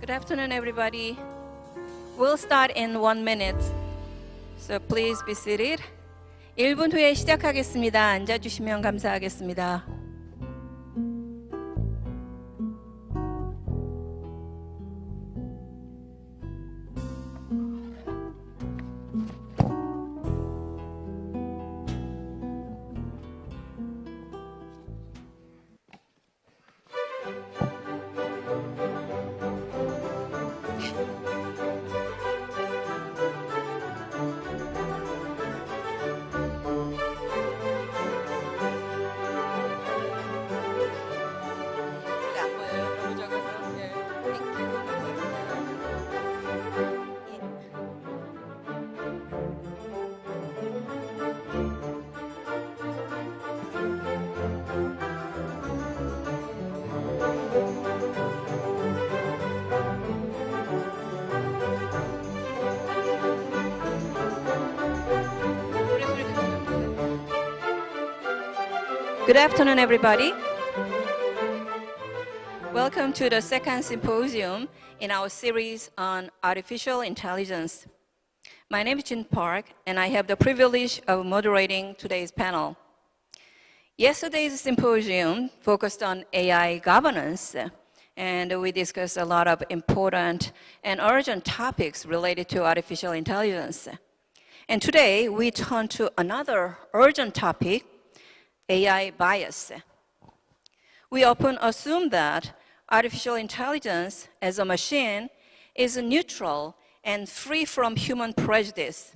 Good afternoon, everybody. We'll start in 1 minute. So please be seated. 1분 후에 시작하겠습니다. 앉아주시면 감사하겠습니다. Good afternoon, everybody. Welcome to the second symposium in our series on artificial intelligence. My name is Jin Park, and I have the privilege of moderating today's panel. Yesterday's symposium focused on AI governance, and we discussed a lot of important and urgent topics related to artificial intelligence. And today, we turn to another urgent topic, AI bias. We often assume that artificial intelligence as a machine is neutral and free from human prejudice.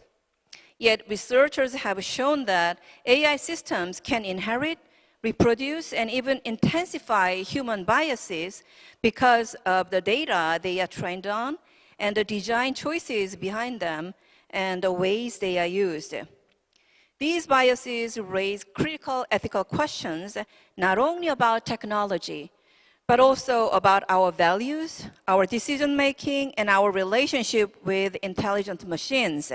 Yet researchers have shown that AI systems can inherit, reproduce, and even intensify human biases because of the data they are trained on and the design choices behind them and the ways they are used. These biases raise critical ethical questions not only about technology, but also about our values, our decision-making, and our relationship with intelligent machines.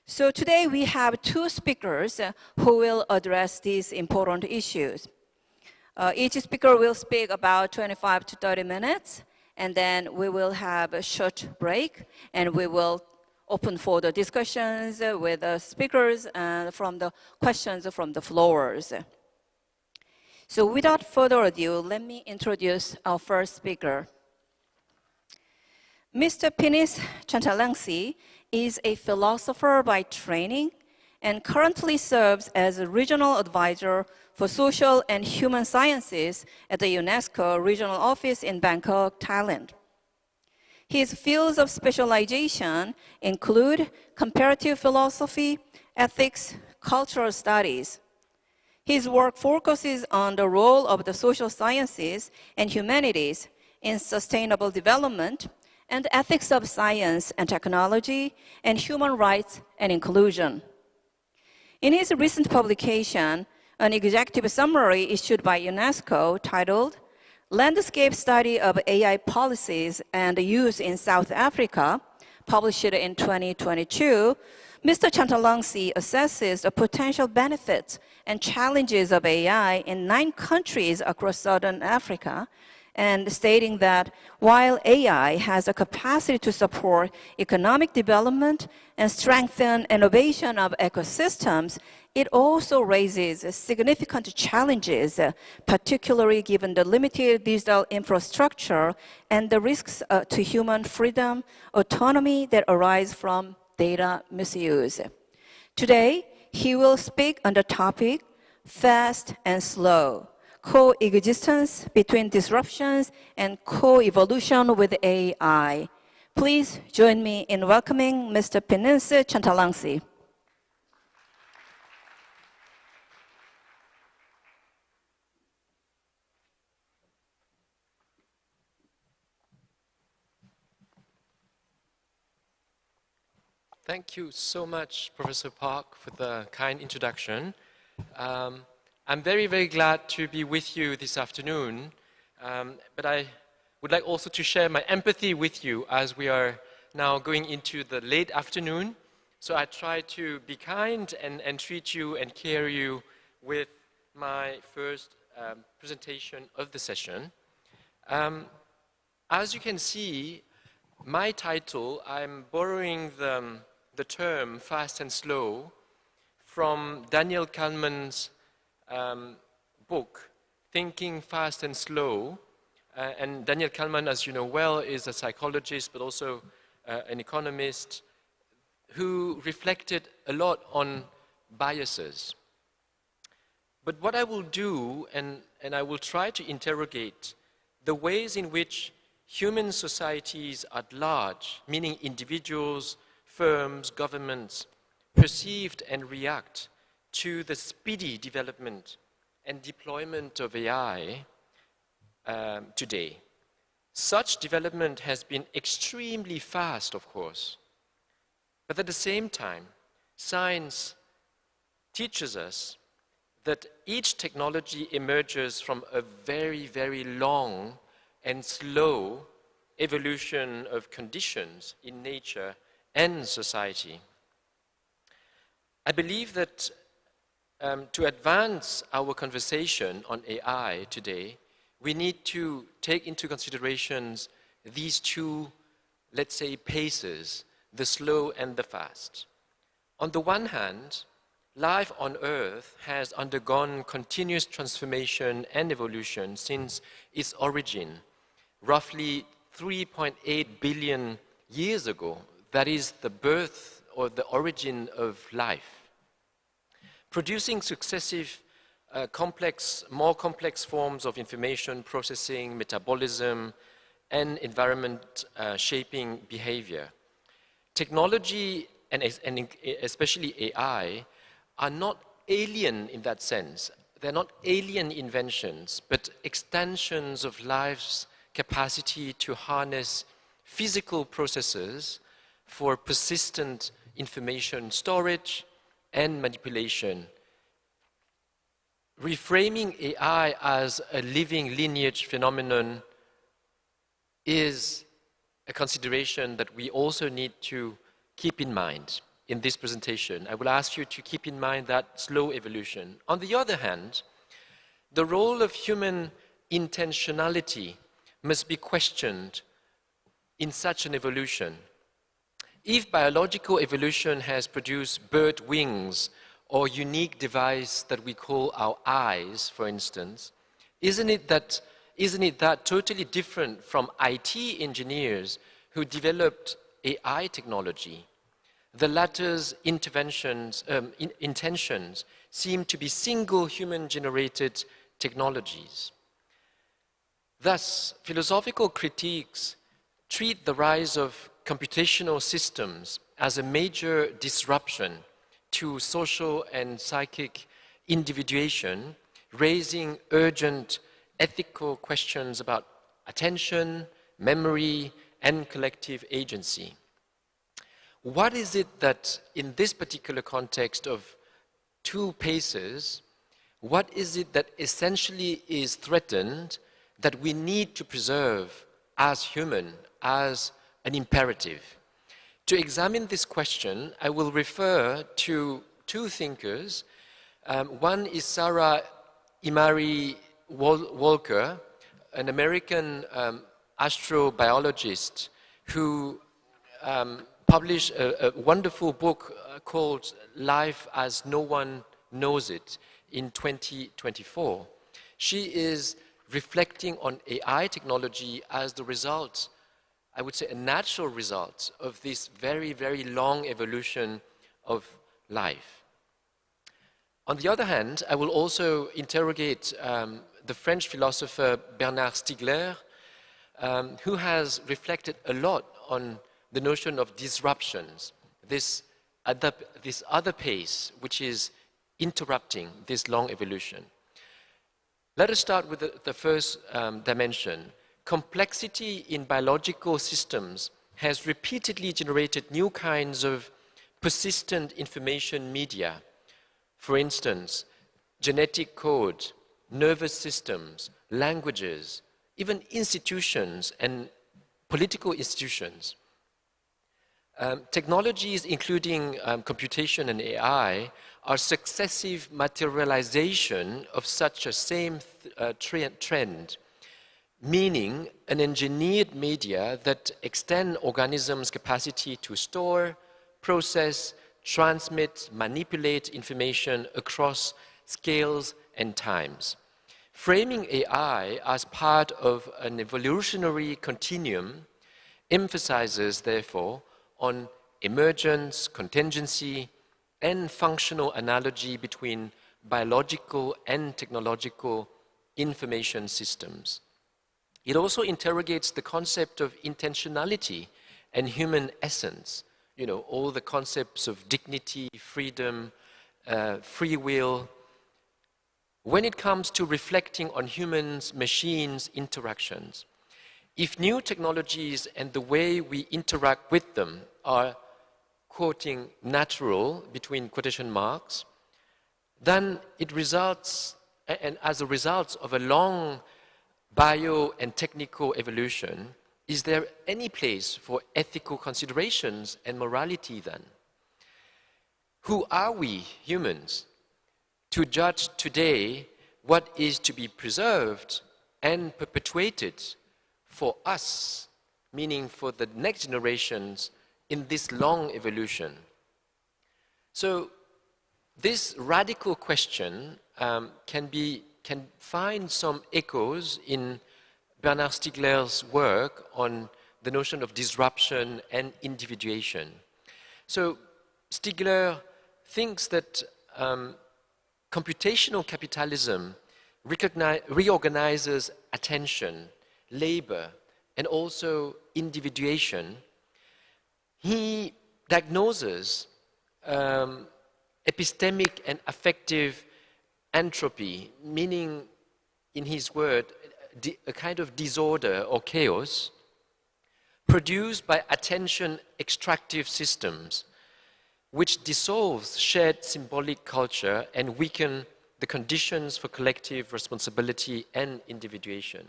So today we have two speakers who will address these important issues. Each speaker will speak about 25 to 30 minutes, and then we will have a short break, and we will open for the discussions with the speakers and from the questions from the floors. So without further ado, let me introduce our first speaker. Mr. Pinis Chantalangsi is a philosopher by training and currently serves as a regional advisor for social and human sciences at the UNESCO regional office in Bangkok, Thailand. His fields of specialization include comparative philosophy, ethics, cultural studies. His work focuses on the role of the social sciences and humanities in sustainable development and the ethics of science and technology and human rights and inclusion. In his recent publication, an executive summary issued by UNESCO titled Landscape Study of AI Policies and Use in South Africa, published in 2022, Mr. Chantalangsi assesses the potential benefits and challenges of AI in 9 countries across Southern Africa, and stating that while AI has the capacity to support economic development and strengthen innovation of ecosystems, it also raises significant challenges, particularly given the limited digital infrastructure and the risks to human freedom, autonomy that arise from data misuse. Today, he will speak on the topic, Fast and Slow, Coexistence between Disruptions and Co-evolution with AI. Please join me in welcoming Mr. Pinis Chantalangsi. Thank you so much, Professor Park, for the kind introduction. I'm very, very glad to be with you this afternoon, but I would like also to share my empathy with you as we are now going into the late afternoon. So I try to be kind and treat you and care you with my first presentation of the session. as you can see, my title, I'm borrowing the term fast and slow from Daniel Kahneman's book, Thinking Fast and Slow. And Daniel Kahneman, as you know well, is a psychologist, but also an economist who reflected a lot on biases. But what I will do, and I will try to interrogate the ways in which human societies at large, meaning individuals, firms, governments, perceived and react to the speedy development and deployment of AI today. Such development has been extremely fast, of course, but at the same time, science teaches us that each technology emerges from a very, very long and slow evolution of conditions in nature and society. I believe that to advance our conversation on AI today, we need to take into considerations these two, let's say, paces, the slow and the fast. On the one hand, life on Earth has undergone continuous transformation and evolution since its origin, roughly 3.8 billion years ago. That is the birth or the origin of life. Producing successive more complex forms of information processing, metabolism, and environment shaping behavior. Technology, and especially AI, are not alien in that sense. They're not alien inventions, but extensions of life's capacity to harness physical processes for persistent information storage and manipulation. Reframing AI as a living lineage phenomenon is a consideration that we also need to keep in mind in this presentation. I will ask you to keep in mind that slow evolution. On the other hand, the role of human intentionality must be questioned in such an evolution. If biological evolution has produced bird wings or unique device that we call our eyes, for instance, isn't it that totally different from IT engineers who developed AI technology? The latter's intentions seem to be single human-generated technologies. Thus, philosophical critiques treat the rise of computational systems as a major disruption to social and psychic individuation, raising urgent ethical questions about attention, memory, and collective agency. What is it that, in this particular context of two paces, what is it that essentially is threatened that we need to preserve as human, as an imperative? To examine this question, I will refer to two thinkers. One is Sarah Imari Walker, an American astrobiologist who published a wonderful book called Life as No One Knows It in 2024. She is reflecting on AI technology as the result, I would say a natural result of this very, very long evolution of life. On the other hand, I will also interrogate the French philosopher Bernard Stiegler, who has reflected a lot on the notion of disruptions, this other pace which is interrupting this long evolution. Let us start with the first dimension. Complexity in biological systems has repeatedly generated new kinds of persistent information media. For instance, genetic code, nervous systems, languages, even institutions and political institutions. Technologies, including computation and AI, are successive materialization of such a same trend. meaning an engineered media that extend organisms' capacity to store, process, transmit, manipulate information across scales and times. Framing AI as part of an evolutionary continuum emphasizes, therefore, on emergence, contingency, and functional analogy between biological and technological information systems. It also interrogates the concept of intentionality and human essence, you know, all the concepts of dignity, freedom, free will, when it comes to reflecting on humans-machines interactions. If new technologies and the way we interact with them are, quoting, natural, between quotation marks, then it results, and as a result of a long bio and technical evolution, is there any place for ethical considerations and morality then? Who are we, humans, to judge today what is to be preserved and perpetuated for us, meaning for the next generations in this long evolution? So this radical question can find some echoes in Bernard Stiegler's work on the notion of disruption and individuation. So Stiegler thinks that computational capitalism reorganizes attention, labor, and also individuation. He diagnoses epistemic and affective entropy, meaning, in his word, a kind of disorder or chaos produced by attention extractive systems, which dissolves shared symbolic culture and weaken the conditions for collective responsibility and individuation.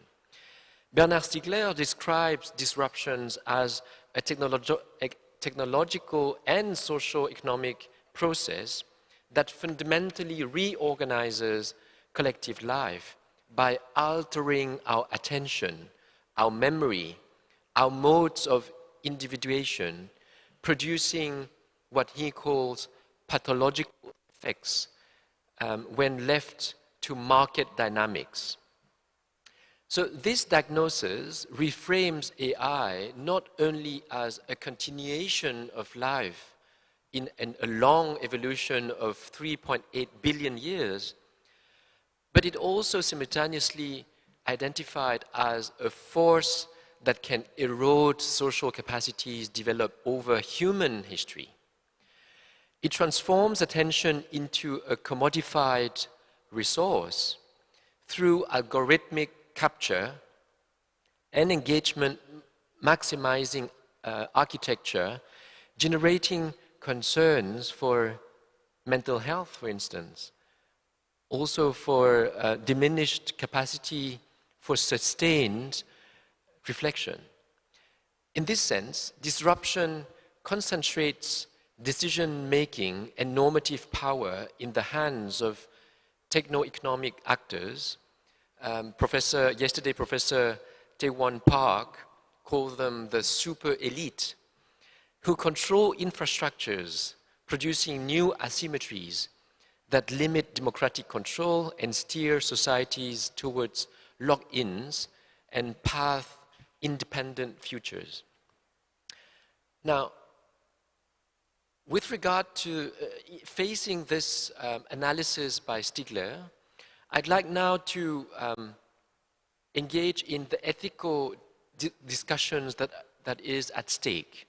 Bernard Stiegler describes disruptions as a technological and socio-economic process that fundamentally reorganizes collective life by altering our attention, our memory, our modes of individuation, producing what he calls pathological effects when left to market dynamics. So this diagnosis reframes AI not only as a continuation of life in a long evolution of 3.8 billion years, but it also simultaneously identified as a force that can erode social capacities developed over human history. It transforms attention into a commodified resource through algorithmic capture and engagement, maximizing architecture, generating concerns for mental health, for instance, also for diminished capacity for sustained reflection. In this sense, disruption concentrates decision-making and normative power in the hands of techno-economic actors. Yesterday, Professor Tae-Won Park called them the super elite, who control infrastructures, producing new asymmetries that limit democratic control and steer societies towards lock-ins and path-independent futures. Now, with regard to facing this analysis by Stiegler, I'd like now to engage in the ethical discussions that is at stake.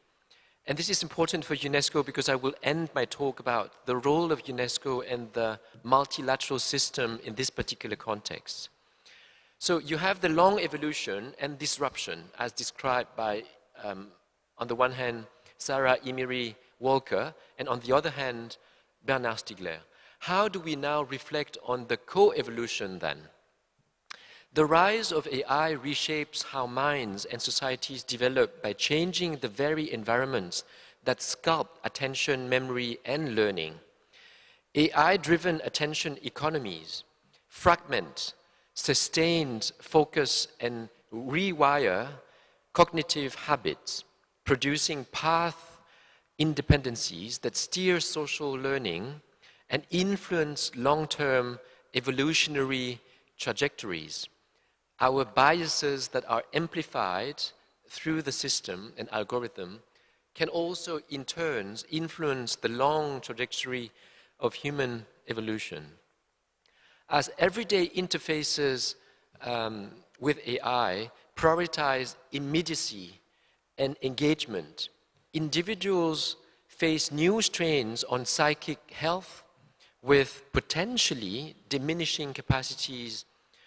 And this is important for UNESCO because I will end my talk about the role of UNESCO and the multilateral system in this particular context. So you have the long evolution and disruption as described by, on the one hand, Sarah Emiri Walker, and on the other hand, Bernard Stiegler. How do we now reflect on the co-evolution then? The rise of AI reshapes how minds and societies develop by changing the very environments that sculpt attention, memory, and learning. AI-driven attention economies fragment sustained focus and rewire cognitive habits, producing path independencies that steer social learning and influence long-term evolutionary trajectories. Our biases that are amplified through the system and algorithm can also in turn influence the long trajectory of human evolution. As everyday interfaces with AI prioritize immediacy and engagement, individuals face new strains on psychic health with potentially diminishing capacities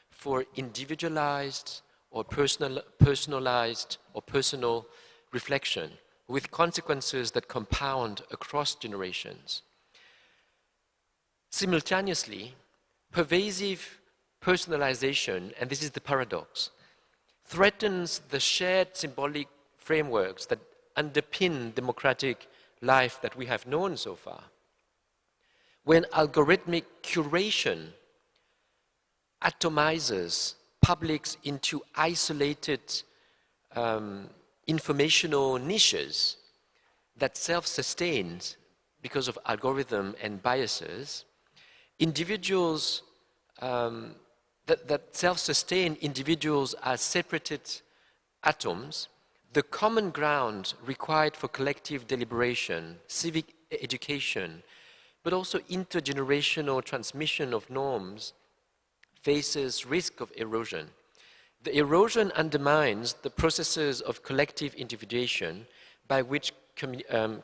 for individualized or personalized or personal reflection, with consequences that compound across generations. Simultaneously, pervasive personalization, and this is the paradox, threatens the shared symbolic frameworks that underpin democratic life that we have known so far. When algorithmic curation atomizes publics into isolated informational niches that self-sustain because of algorithm and biases, individuals that self-sustain individuals as separated atoms, the common ground required for collective deliberation, civic education, but also intergenerational transmission of norms faces risk of erosion. The erosion undermines the processes of collective individuation by which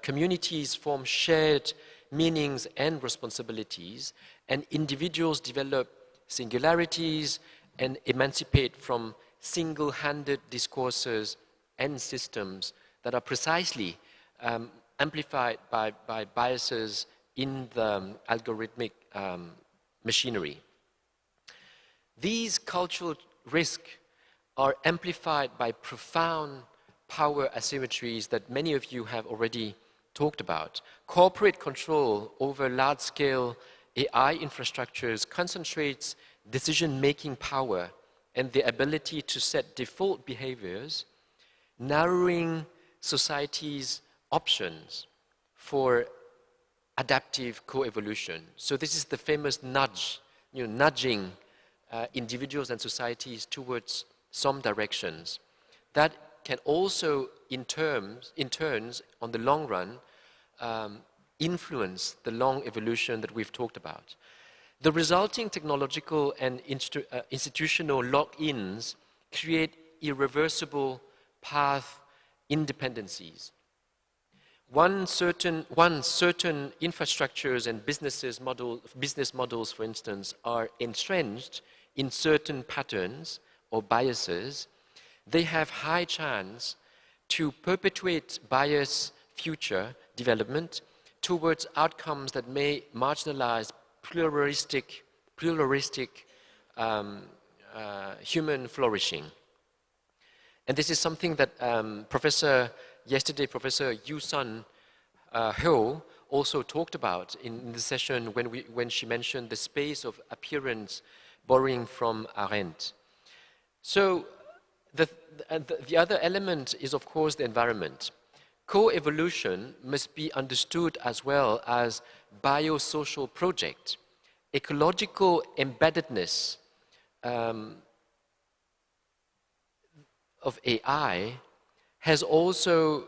communities form shared meanings and responsibilities, and individuals develop singularities and emancipate from single-handed discourses and systems that are precisely amplified by biases in the algorithmic machinery. These cultural risks are amplified by profound power asymmetries that many of you have already talked about. Corporate control over large-scale AI infrastructures concentrates decision-making power and the ability to set default behaviors, narrowing society's options for adaptive co-evolution. So this is the famous nudge, nudging individuals and societies towards some directions. That can also, in turns, on the long run, influence the long evolution that we've talked about. The resulting technological and institutional lock-ins create irreversible path independencies. One certain infrastructures and business models, for instance, are entrenched in certain patterns or biases. They have high chance to perpetuate bias future development towards outcomes that may marginalize pluralistic human flourishing. And this is something that Professor Yu-Sun Ho also talked about in the session when she mentioned the space of appearance borrowing from Arendt. So the other element is, of course, the environment. Co-evolution must be understood as well as biosocial project. Ecological embeddedness of AI has also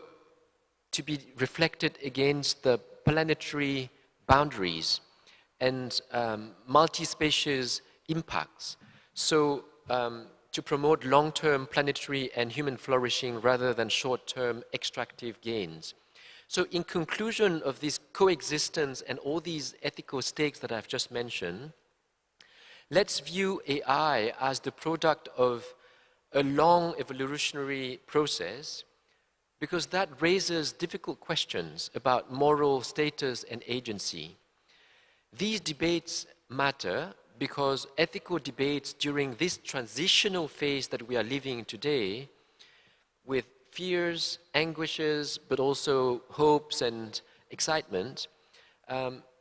to be reflected against the planetary boundaries and multi-species impacts. So to promote long-term planetary and human flourishing rather than short-term extractive gains. So in conclusion of this coexistence and all these ethical stakes that I've just mentioned, let's view AI as the product of a long evolutionary process, because that raises difficult questions about moral status and agency. These debates matter because ethical debates during this transitional phase that we are living today, with fears, anguishes, but also hopes and excitement,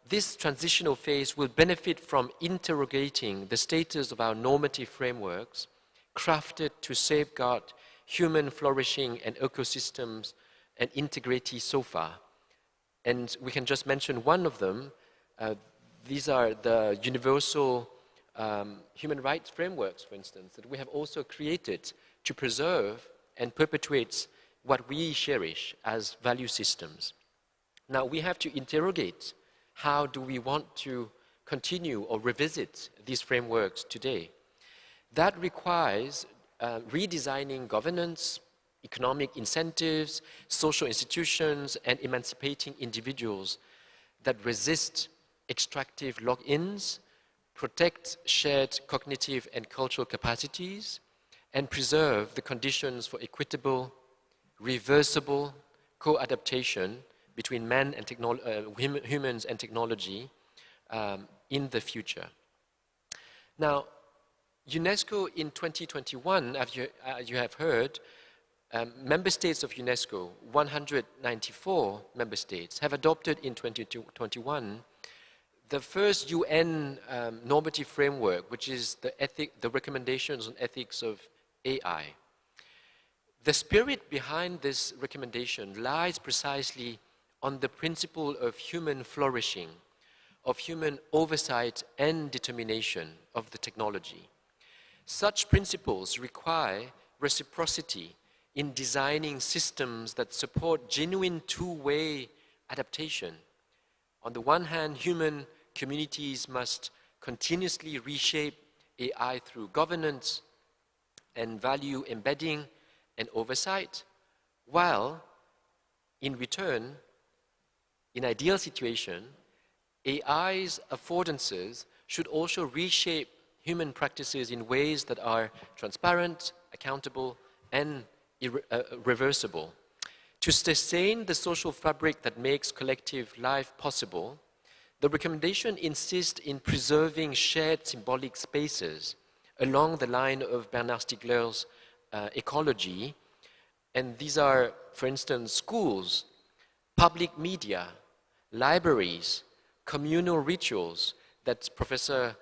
this transitional phase will benefit from interrogating the status of our normative frameworks, crafted to safeguard human flourishing and ecosystems and integrity so far. And we can just mention one of them. These are the universal human rights frameworks, for instance, that we have also created to preserve and perpetuate what we cherish as value systems. Now, we have to interrogate how do we want to continue or revisit these frameworks today. That requires redesigning governance, economic incentives, social institutions, and emancipating individuals that resist extractive lock-ins, protect shared cognitive and cultural capacities, and preserve the conditions for equitable, reversible co-adaptation between man and humans and technology in the future. Now, UNESCO in 2021, as you have heard, member states of UNESCO, 194 member states, have adopted in 2021 the first UN normative framework, which is the recommendations on ethics of AI. The spirit behind this recommendation lies precisely on the principle of human flourishing, of human oversight and determination of the technology. Such principles require reciprocity in designing systems that support genuine two-way adaptation. On the one hand, human communities must continuously reshape AI through governance and value embedding and oversight, while in return, in ideal situation, AI's affordances should also reshape human practices in ways that are transparent, accountable, and reversible. To sustain the social fabric that makes collective life possible, the recommendation insists in preserving shared symbolic spaces along the line of Bernard Stiegler's ecology. And these are, for instance, schools, public media, libraries, communal rituals that Professor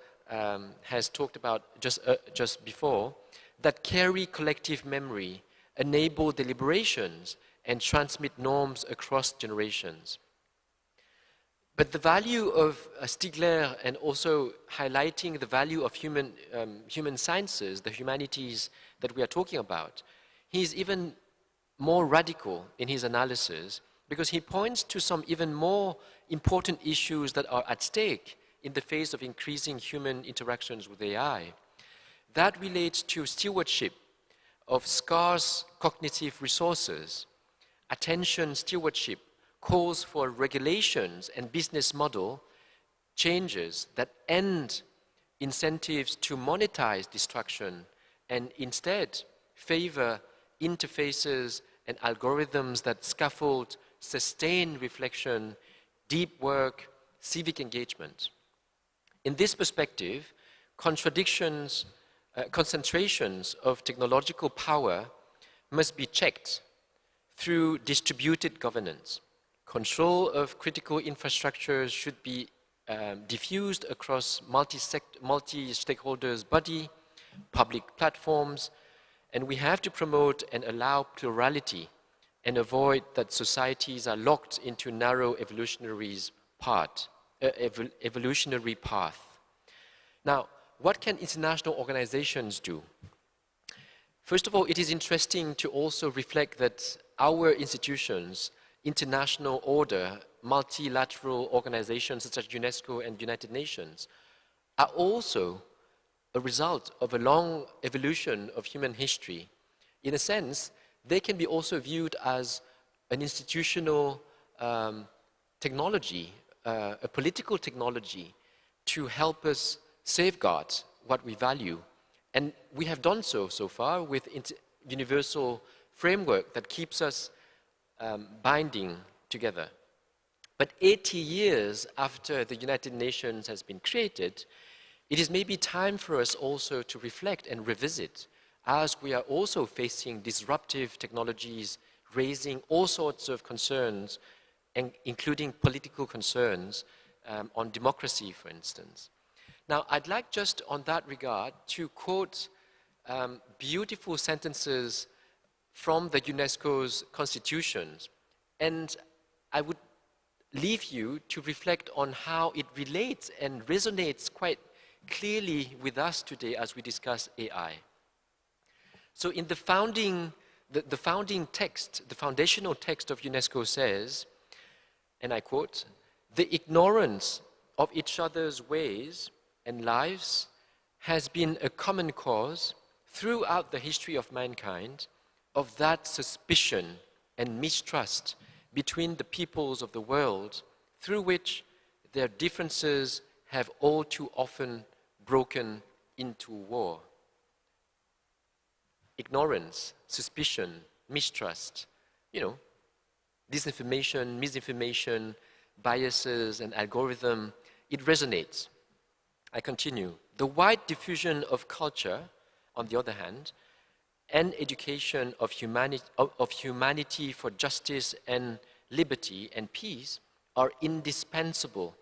has talked about just before, that carry collective memory, enable deliberations, and transmit norms across generations. But the value of Stiegler, and also highlighting the value of human sciences, the humanities that we are talking about, he's even more radical in his analysis because he points to some even more important issues that are at stake in the face of increasing human interactions with AI. That relates to stewardship of scarce cognitive resources. Attention stewardship calls for regulations and business model changes that end incentives to monetize distraction and instead favor interfaces and algorithms that scaffold sustained reflection, deep work, civic engagement. In this perspective, concentrations of technological power must be checked through distributed governance. Control of critical infrastructures should be diffused across multi-stakeholders body, public platforms, and we have to promote and allow plurality and avoid that societies are locked into narrow evolutionary path. Now, what can international organizations do? First of all, it is interesting to also reflect that our institutions, international order, multilateral organizations such as UNESCO and United Nations, are also a result of a long evolution of human history. In a sense, they can be also viewed as an institutional technology, a political technology to help us safeguard what we value. And we have done so far with universal framework that keeps us binding together. But 80 years after the United Nations has been created, it is maybe time for us also to reflect and revisit, as we are also facing disruptive technologies, raising all sorts of concerns, and including political concerns on democracy, for instance. Now, I'd like just on that regard to quote beautiful sentences from the UNESCO's constitutions. And I would leave you to reflect on how it relates and resonates quite clearly with us today as we discuss AI. So in the founding text, the foundational text of UNESCO says, and I quote, "The ignorance of each other's ways and lives has been a common cause throughout the history of mankind of that suspicion and mistrust between the peoples of the world through which their differences have all too often broken into war." Ignorance, suspicion, mistrust, disinformation, misinformation, biases, and algorithm, it resonates. I continue. The wide diffusion of culture, on the other hand, and education of humanity for justice and liberty and peace are indispensable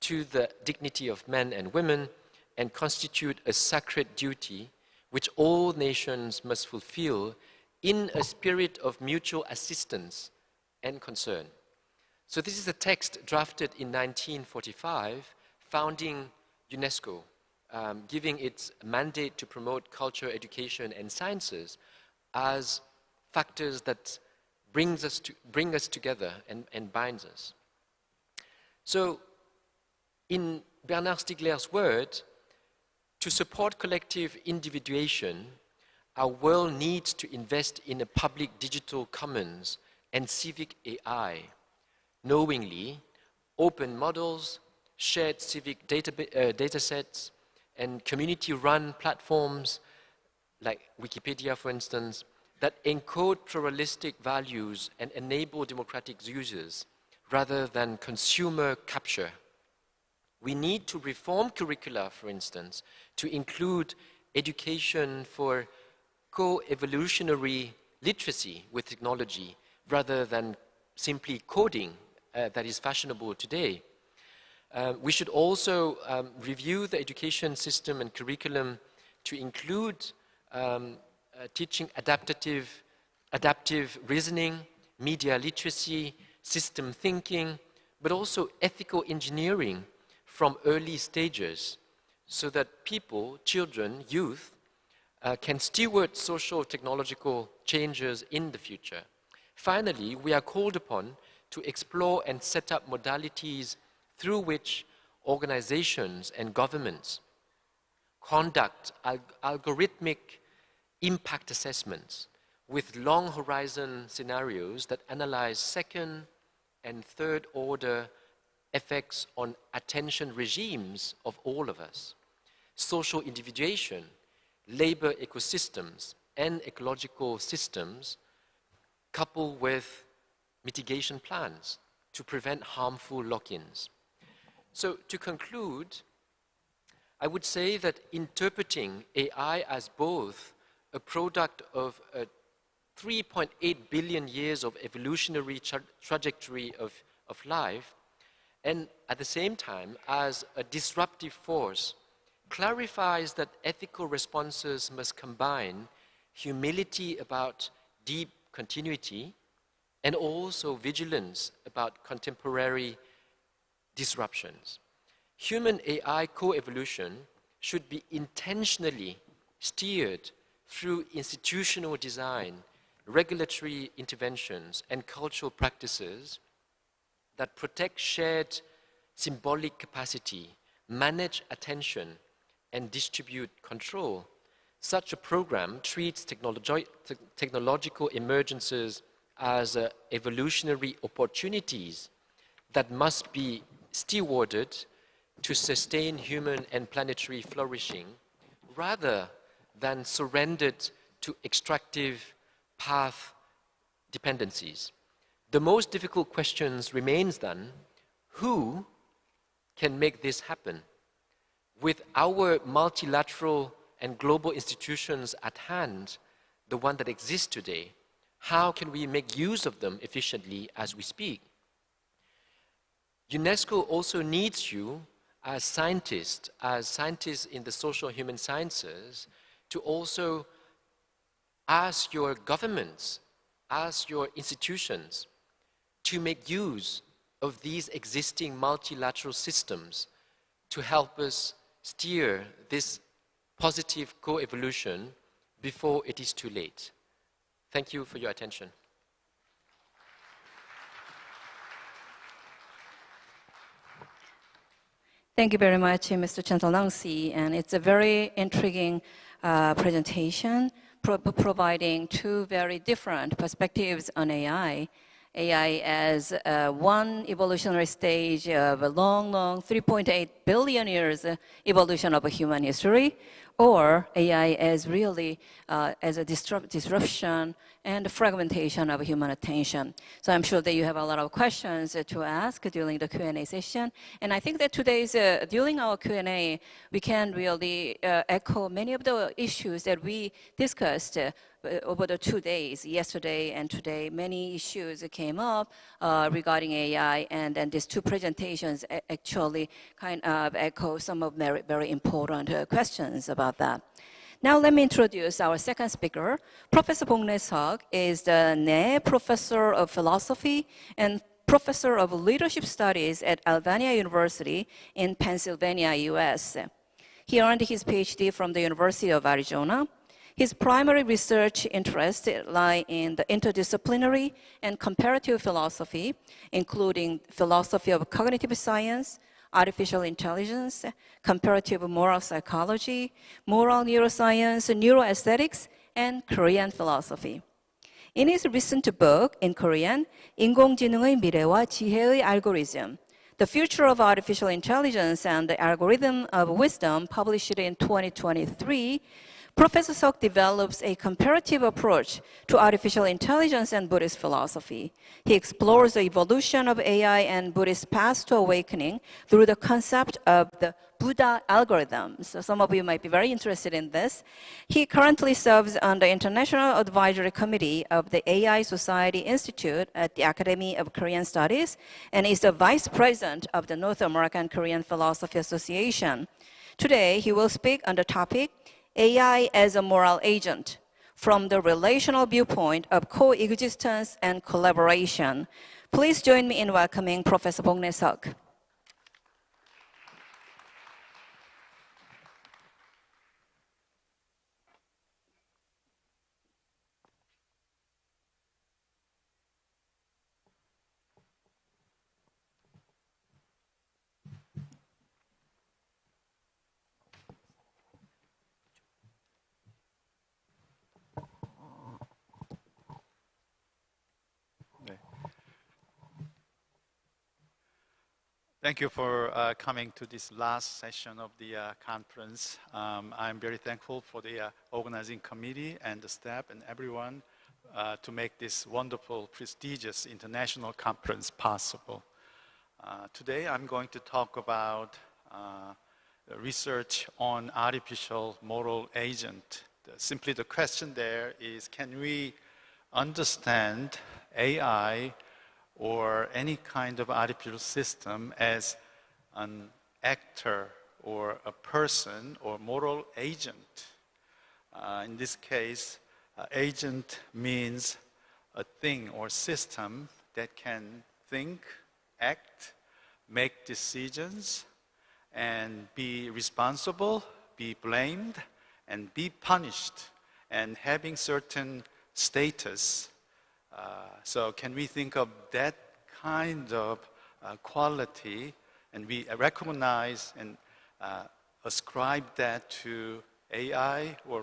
to the dignity of men and women and constitute a sacred duty which all nations must fulfill in a spirit of mutual assistance and concern. So this is a text drafted in 1945, founding UNESCO, giving its mandate to promote culture, education, and sciences as factors that bring us together and binds us. So in Bernard Stiegler's word, to support collective individuation, our world needs to invest in a public digital commons and civic AI, knowingly open models, shared civic data sets, and community-run platforms like Wikipedia, for instance, that encode pluralistic values and enable democratic uses rather than consumer capture. We need to reform curricula, for instance, to include education for co-evolutionary literacy with technology rather than simply coding that is fashionable today. We should also review the education system and curriculum to include teaching adaptive reasoning, media literacy, system thinking, but also ethical engineering from early stages so that people, children, youth, can steward social technological changes in the future. Finally, we are called upon to explore and set up modalities through which organizations and governments conduct algorithmic impact assessments with long horizon scenarios that analyze second and third order effects on attention regimes of all of us, social individuation, labor ecosystems, and ecological systems, coupled with mitigation plans to prevent harmful lock-ins. So to conclude, I would say that interpreting AI as both a product of a 3.8 billion years of evolutionary trajectory of life, and at the same time as a disruptive force, clarifies that ethical responses must combine humility about deep continuity and also vigilance about contemporary disruptions. Human AI co-evolution should be intentionally steered through institutional design, regulatory interventions, and cultural practices that protect shared symbolic capacity, manage attention, and distribute control. Such a program treats technological emergences as evolutionary opportunities that must be stewarded to sustain human and planetary flourishing rather than surrendered to extractive path dependencies. The most difficult questions remains then, who can make this happen? With our multilateral and global institutions at hand, the one that exists today, how can we make use of them efficiently as we speak? UNESCO also needs you as scientists in the social human sciences to also ask your governments, ask your institutions to make use of these existing multilateral systems to help us steer this positive co-evolution before it is too late. Thank you for your attention. Thank you very much, Mr. Chen Talangsi, and it's a very intriguing presentation, providing two very different perspectives on AI. AI as one evolutionary stage of a long, 3.8 billion years evolution of a human history, or AI as really as a disruption and fragmentation of human attention. So I'm sure that you have a lot of questions to ask during the Q&A session. And I think that today's, during our Q&A, we can really echo many of the issues that we discussed over the 2 days, yesterday and today. Many issues came up regarding AI, and then these two presentations actually kind of echo some of very, very important questions about that. Now let me introduce our second speaker. Professor Bong-rae Seok is the Ne Professor of Philosophy and Professor of Leadership Studies at Albania University in Pennsylvania, US. He earned his PhD from the University of Arizona. His primary research interests lie in the interdisciplinary and comparative philosophy, including philosophy of cognitive science, artificial intelligence, comparative moral psychology, moral neuroscience, neuroaesthetics, and Korean philosophy. In his recent book in Korean, 인공지능의 미래와 지혜의 알고리즘, The Future of Artificial Intelligence and the Algorithm of Wisdom, published in 2023, Professor Seok develops a comparative approach to artificial intelligence and Buddhist philosophy. He explores the evolution of AI and Buddhist path to awakening through the concept of the Buddha algorithm. So some of you might be very interested in this. He currently serves on the International Advisory Committee of the AI Society Institute at the Academy of Korean Studies and is the Vice President of the North American Korean Philosophy Association. Today, he will speak on the topic, AI as a moral agent, from the relational viewpoint of coexistence and collaboration. Please join me in welcoming Professor Bong-rae Seok. Thank you for coming to this last session of the conference. I'm very thankful for the organizing committee and the staff and everyone to make this wonderful, prestigious international conference possible. Today I'm going to talk about research on artificial moral agent. Simply the question there is, can we understand AI or any kind of artificial system as an actor or a person or moral agent? In this case, agent means a thing or system that can think, act, make decisions, and be responsible, be blamed, and be punished, and having certain status. So can we think of that kind of quality, and we recognize and ascribe that to AI or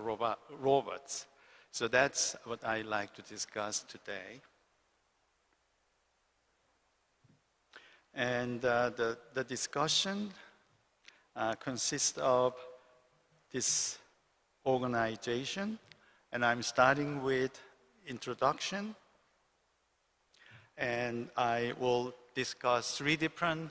robots? So that's what I like to discuss today. And the discussion consists of this organization, and I'm starting with introduction. And I will discuss 3 different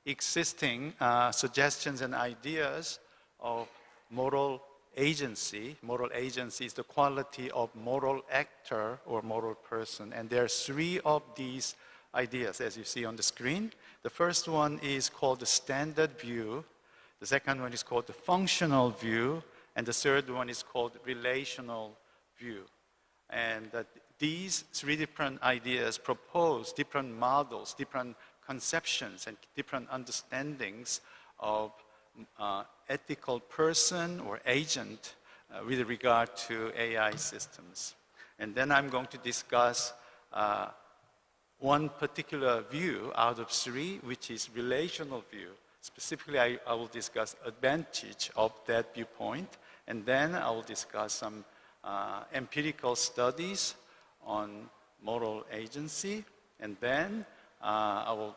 existing suggestions and ideas of moral agency. Moral agency is the quality of moral actor or moral person. And there are 3 of these ideas, as you see on the screen. The first one is called the standard view. The second one is called the functional view. and the third one is called relational view. And these three different ideas propose different models, different conceptions, and different understandings of ethical person or agent with regard to AI systems. And then I'm going to discuss one particular view out of three, which is relational view. Specifically, I will discuss advantage of that viewpoint, and then I will discuss some empirical studies on moral agency, and then I will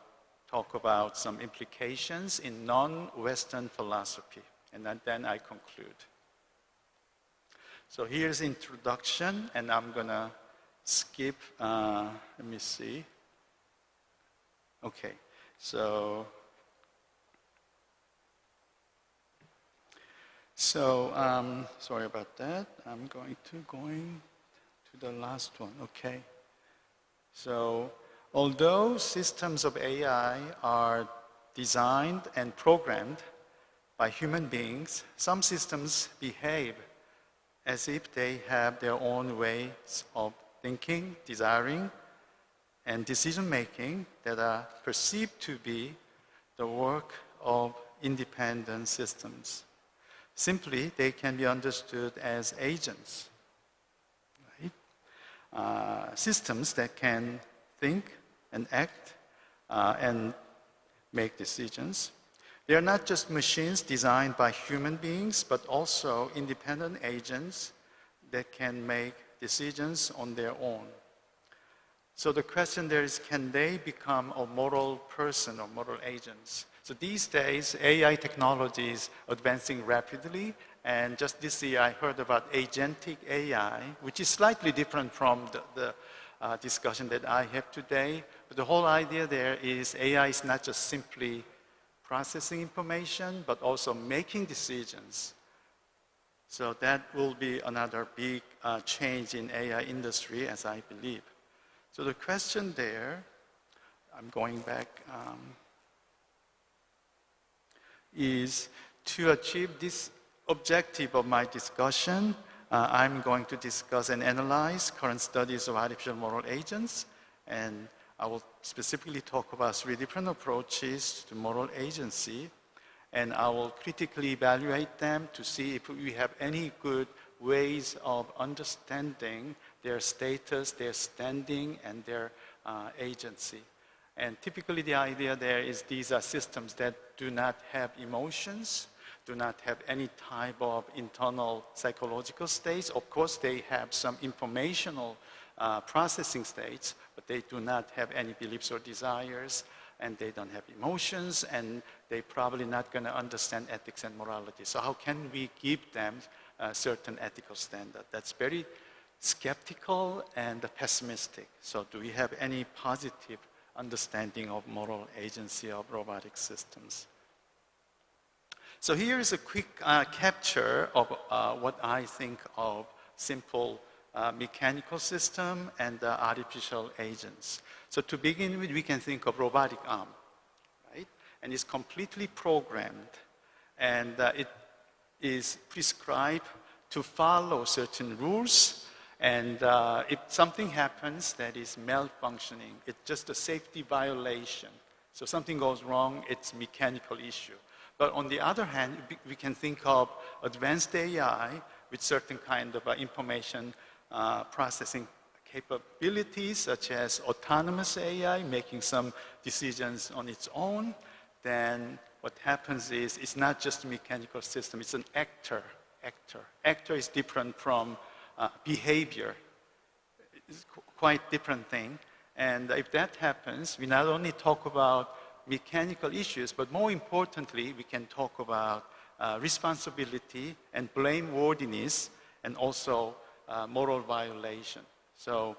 talk about some implications in non-Western philosophy, and then I conclude. So here's introduction, and I'm gonna skip, let me see. Okay, so sorry about that. I'm going to the last one, okay. So, although systems of AI are designed and programmed by human beings, some systems behave as if they have their own ways of thinking, desiring, and decision-making that are perceived to be the work of independent systems. Simply, they can be understood as agents, right? Systems that can think and act and make decisions. They are not just machines designed by human beings, but also independent agents that can make decisions on their own. So the question there is, can they become a moral person or moral agents? So these days, AI technology is advancing rapidly, and just this year I heard about agentic AI, which is slightly different from the discussion that I have today. But the whole idea there is AI is not just simply processing information, but also making decisions. So that will be another big change in AI industry, as I believe. So the question there, I'm going back, is to achieve this objective of my discussion, I'm going to discuss and analyze current studies of artificial moral agents, and I will specifically talk about three different approaches to moral agency, and I will critically evaluate them to see if we have any good ways of understanding their status, their standing, and their agency. And typically the idea there is these are systems that do not have emotions, do not have any type of internal psychological states. Of course, they have some informational processing states, but they do not have any beliefs or desires, and they don't have emotions, and they're probably not going to understand ethics and morality. So how can we give them a certain ethical standard? That's very skeptical and pessimistic. So do we have any positive understanding of moral agency of robotic systems? So here is a quick capture of what I think of simple mechanical system and artificial agents. So to begin with, we can think of robotic arm, right? And it's completely programmed, and it is prescribed to follow certain rules. And if something happens that is malfunctioning, it's just a safety violation. So something goes wrong, it's a mechanical issue. But on the other hand, we can think of advanced AI with certain kind of information processing capabilities, such as autonomous AI, making some decisions on its own. Then what happens is, it's not just a mechanical system, it's an actor. Actor is different from behavior. It's quite different thing. And if that happens, we not only talk about mechanical issues, but more importantly, we can talk about responsibility and blameworthiness, and also moral violation. So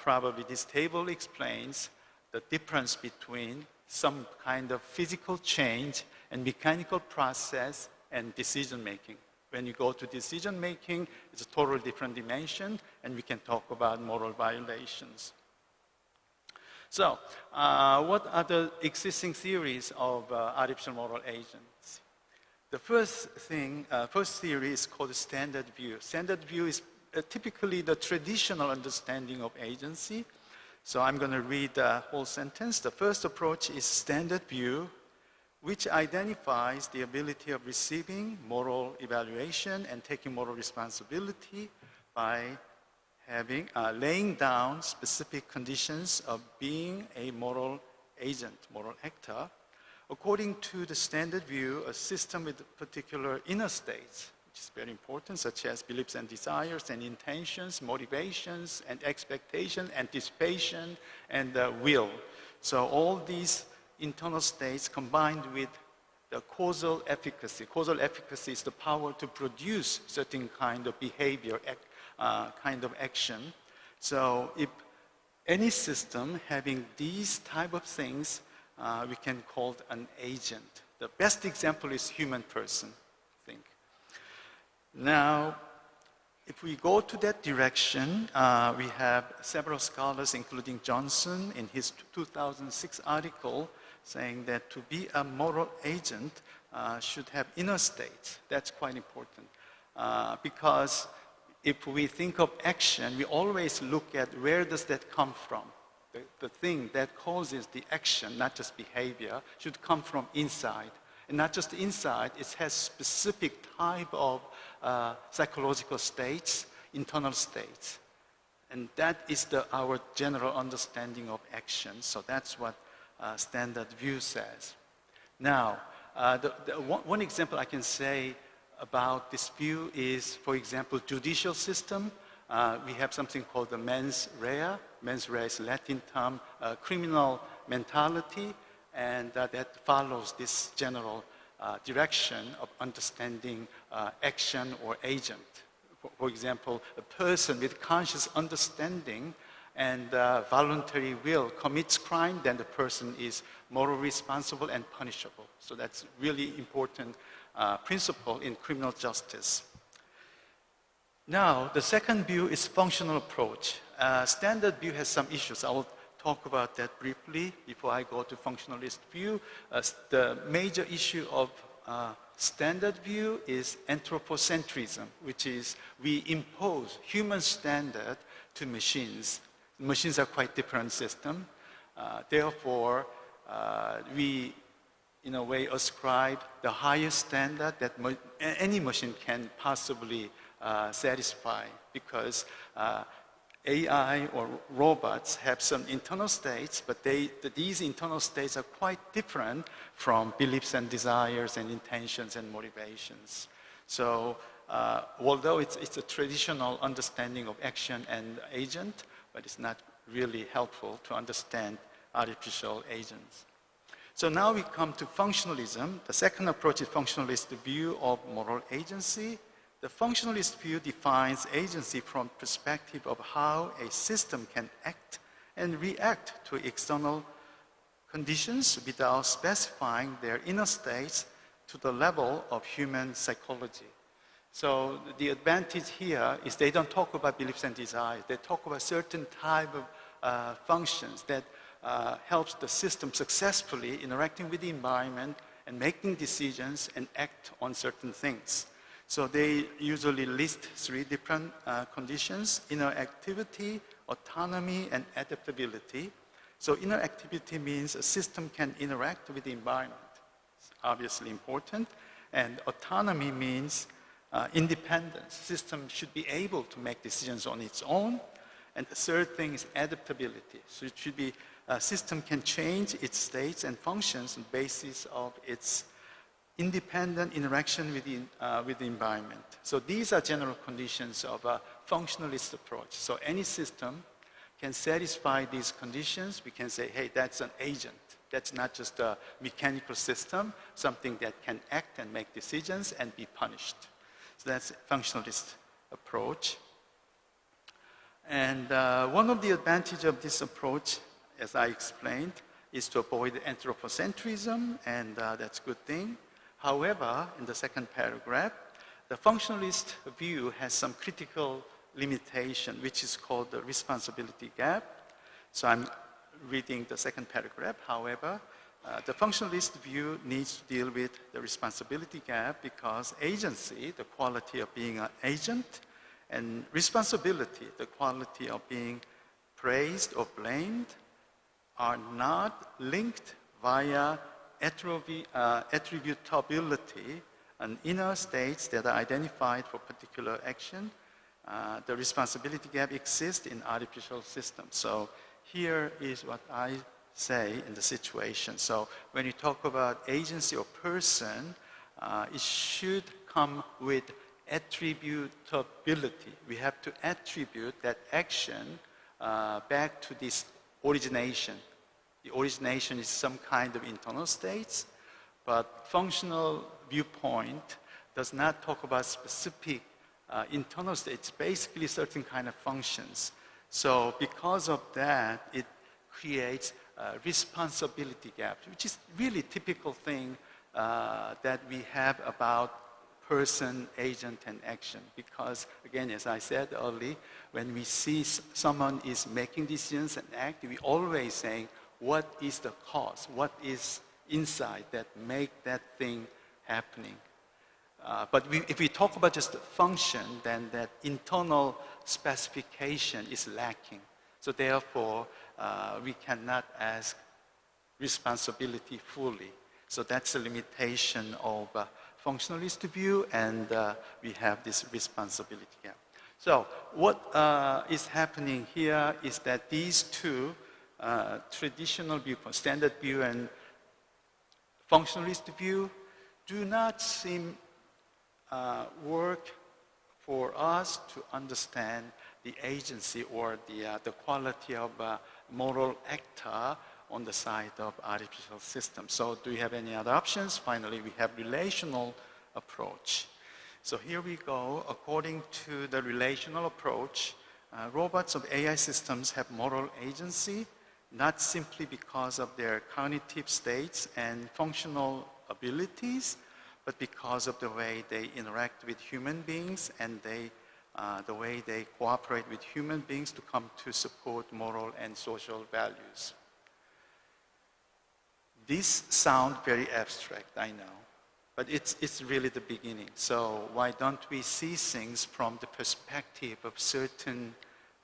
probably this table explains the difference between some kind of physical change and mechanical process and decision making. When you go to decision making, it's a totally different dimension, and we can talk about moral violations. So, what are the existing theories of artificial moral agents? The first theory is called standard view. Standard view is typically the traditional understanding of agency. So I'm going to read the whole sentence. The first approach is standard view, which identifies the ability of receiving moral evaluation and taking moral responsibility by laying down specific conditions of being a moral agent, moral actor. According to the standard view, a system with particular inner states, which is very important, such as beliefs and desires and intentions, motivations and expectation, anticipation, and will. So all these internal states combined with the causal efficacy. Causal efficacy is the power to produce certain kind of behavior, kind of action. So if any system having these type of things, we can call it an agent. The best example is human person, I think. Now, if we go to that direction, we have several scholars, including Johnson, in his 2006 article, saying that to be a moral agent should have inner states. That's quite important. Because if we think of action, we always look at where does that come from. The thing that causes the action, not just behavior, should come from inside. And not just inside, it has specific type of psychological states, internal states. And that is our general understanding of action. So that's what standard view says. Now, one example I can say about this view is, for example, judicial system. We have something called the mens rea. Mens rea is Latin term, criminal mentality, and that follows this general direction of understanding action or agent. For example, a person with conscious understanding and voluntary will commits crime, then the person is morally responsible and punishable. So that's really important principle in criminal justice. Now, the second view is functional approach. Standard view has some issues. I will talk about that briefly before I go to functionalist view. The major issue of standard view is anthropocentrism, which is we impose human standard to machines. Machines are quite different system. Therefore, we, in a way, ascribe the highest standard that any machine can possibly satisfy, because AI or robots have some internal states, but these internal states are quite different from beliefs and desires and intentions and motivations. So although it's a traditional understanding of action and agent, but it's not really helpful to understand artificial agents. So now we come to functionalism. The second approach is functionalist view of moral agency. The functionalist view defines agency from perspective of how a system can act and react to external conditions without specifying their inner states to the level of human psychology. So the advantage here is they don't talk about beliefs and desires. They talk about certain type of functions that helps the system successfully interacting with the environment and making decisions and act on certain things. So they usually list three different conditions: inner activity, autonomy, and adaptability. So inner activity means a system can interact with the environment. It's obviously important. And autonomy means independence. System should be able to make decisions on its own. And the third thing is adaptability. So it should be a system can change its states and functions on the basis of its independent interaction with the environment. So these are general conditions of a functionalist approach. So any system can satisfy these conditions. We can say, hey, that's an agent. That's not just a mechanical system, something that can act and make decisions and be punished. So that's a functionalist approach. And one of the advantages of this approach, as I explained, is to avoid anthropocentrism, and that's a good thing. However, in the second paragraph, the functionalist view has some critical limitation, which is called the responsibility gap. So I'm reading the second paragraph. However, The functionalist view needs to deal with the responsibility gap because agency, the quality of being an agent, and responsibility, the quality of being praised or blamed, are not linked via attributability and inner states that are identified for particular action. The responsibility gap exists in artificial systems. So here is what I say in the situation. So when you talk about agency or person, it should come with attributability. We have to attribute that action back to this origination. The origination is some kind of internal states, but functional viewpoint does not talk about specific internal states, basically certain kind of functions. So because of that, it creates a responsibility gap, which is really typical thing that we have about person, agent, and action. Because again, as I said earlier, when we see someone is making decisions and act, we always saying, what is the cause? What is inside that make that thing happening? But if we talk about just the function, then that internal specification is lacking. So therefore, we cannot ask responsibility fully. So that's a limitation of functionalist view, and we have this responsibility gap. So what is happening here is that these two traditional viewpoints, standard view and functionalist view, do not seem work for us to understand the agency or the quality of a moral actor on the side of artificial systems. So do you have any other options? Finally, we have relational approach. So here we go. According to the relational approach, robots of AI systems have moral agency, not simply because of their cognitive states and functional abilities, but because of the way they interact with human beings and the way they cooperate with human beings to come to support moral and social values. These sound very abstract, I know, but it's really the beginning. So why don't we see things from the perspective of certain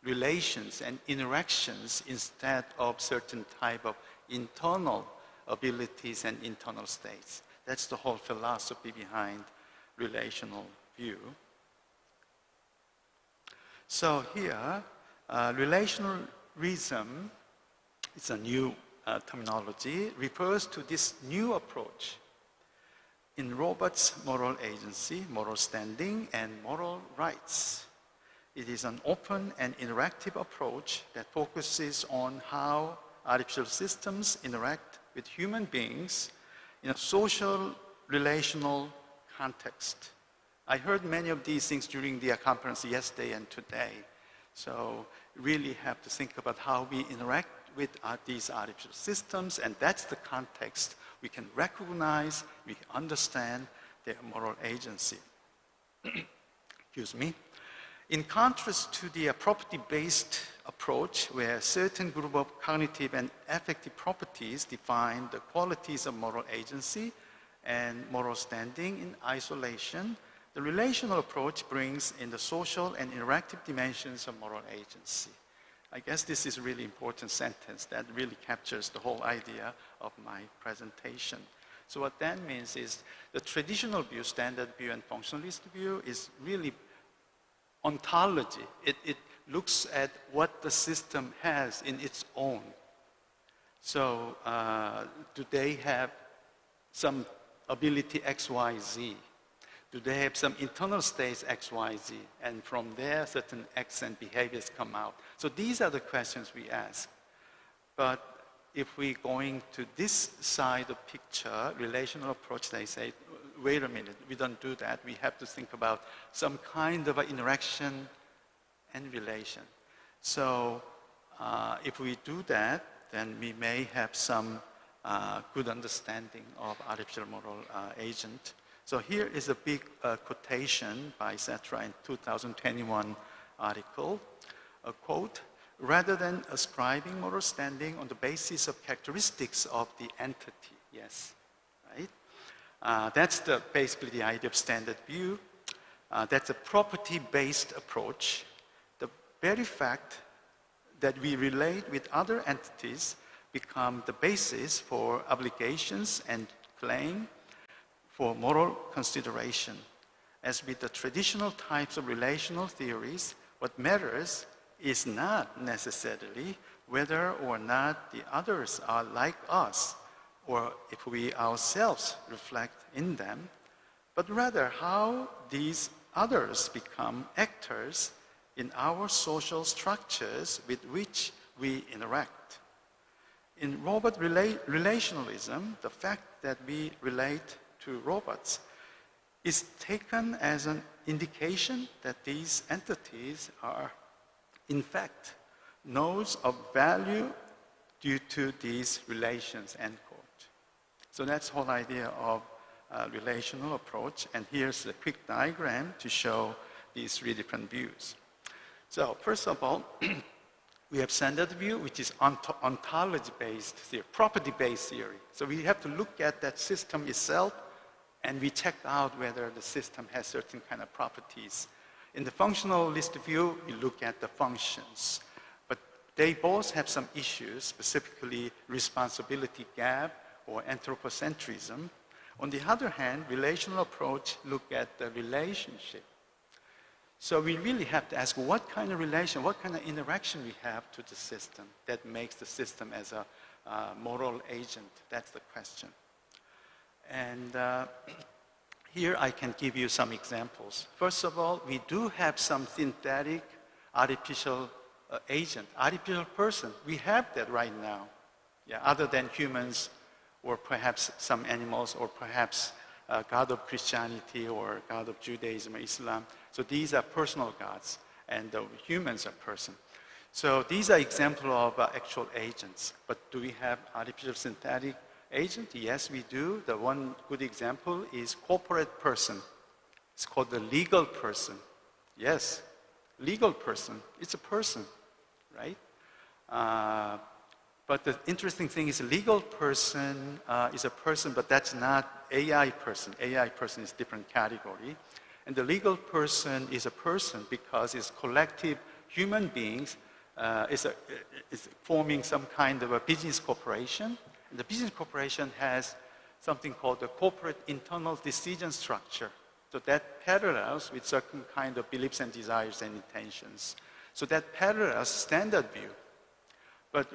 relations and interactions instead of certain type of internal abilities and internal states? That's the whole philosophy behind relational view. So here, relationalism, it's a new terminology, refers to this new approach in robots' moral agency, moral standing, and moral rights. It is an open and interactive approach that focuses on how artificial systems interact with human beings in a social, relational context. I heard many of these things during the conference yesterday and today. So really have to think about how we interact with these artificial systems, and that's the context we can recognize, we understand their moral agency. Excuse me. In contrast to the property-based approach, where certain group of cognitive and affective properties define the qualities of moral agency and moral standing in isolation, the relational approach brings in the social and interactive dimensions of moral agency. I guess this is a really important sentence that really captures the whole idea of my presentation. So what that means is the traditional view, standard view, and functionalist view is really ontology. It looks at what the system has in its own. So do they have some ability X, Y, Z? Do they have some internal states X, Y, Z? And from there, certain acts and behaviors come out. So these are the questions we ask. But if we're going to this side of picture, relational approach, they say, wait a minute, we don't do that. We have to think about some kind of an interaction and relation. So if we do that, then we may have some good understanding of artificial moral agent. So here is a big quotation by Cetra in 2021 article. A quote, rather than ascribing moral standing on the basis of characteristics of the entity. Yes, right? That's basically the idea of standard view. That's a property-based approach. The very fact that we relate with other entities become the basis for obligations and claim for moral consideration. As with the traditional types of relational theories, what matters is not necessarily whether or not the others are like us, or if we ourselves reflect in them, but rather how these others become actors in our social structures with which we interact. In robot relationalism, the fact that we relate to robots is taken as an indication that these entities are, in fact, nodes of value due to these relations, end quote. So that's the whole idea of relational approach, and here's a quick diagram to show these three different views. So first of all, we have standard view, which is ontology-based theory, property-based theory. So we have to look at that system itself, and we check out whether the system has certain kind of properties. In the functionalist view, we look at the functions. But they both have some issues, specifically responsibility gap or anthropocentrism. On the other hand, relational approach look at the relationship. So we really have to ask what kind of relation, what kind of interaction we have to the system that makes the system as a moral agent. That's the question. And here I can give you some examples. First of all, we do have some synthetic artificial agent, artificial person. We have that right now, yeah, other than humans or perhaps some animals or perhaps God of Christianity or God of Judaism or Islam. So these are personal gods and the humans are person. So these are examples of actual agents. But do we have artificial synthetic agent? Yes, we do. The one good example is corporate person. It's called the legal person. Yes, legal person. It's a person, right? But the interesting thing is a legal person is a person, but that's not AI person. AI person is different category. And the legal person is a person because it's collective human beings is forming some kind of a business corporation. And the business corporation has something called the corporate internal decision structure. So that parallels with certain kind of beliefs and desires and intentions. So that parallels standard view. But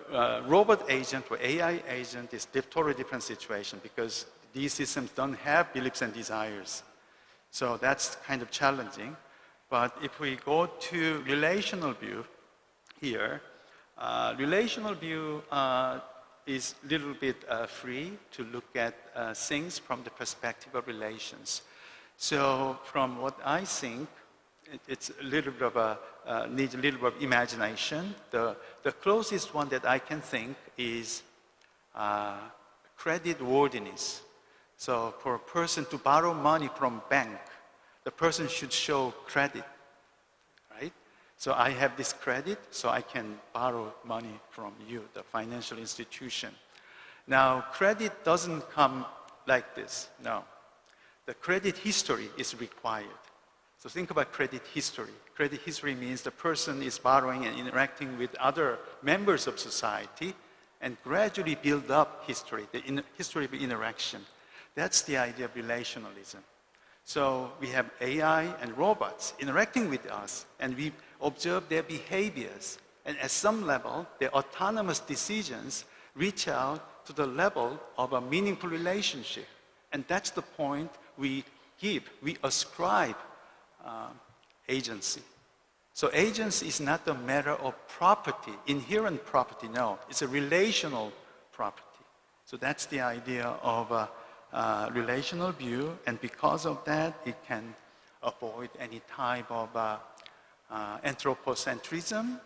robot agent or AI agent is totally different situation because these systems don't have beliefs and desires. So that's kind of challenging. But if we go to relational view here, relational view is a little bit free to look at things from the perspective of relations. So from what I think, it's a little bit of a, needs a little bit of imagination. The closest one that I can think is credit worthiness. So for a person to borrow money from bank, the person should show credit, right? So I have this credit, so I can borrow money from you, the financial institution. Now, credit doesn't come like this, no. The credit history is required. So think about credit history. Credit history means the person is borrowing and interacting with other members of society and gradually build up history, the history of interaction. That's the idea of relationalism. So we have AI and robots interacting with us, and we observe their behaviors. And at some level, their autonomous decisions reach out to the level of a meaningful relationship. And that's the point we ascribe agency. So agency is not a matter of property, inherent property, no. It's a relational property. So that's the idea of a relational view, and because of that, it can avoid any type of anthropocentrism,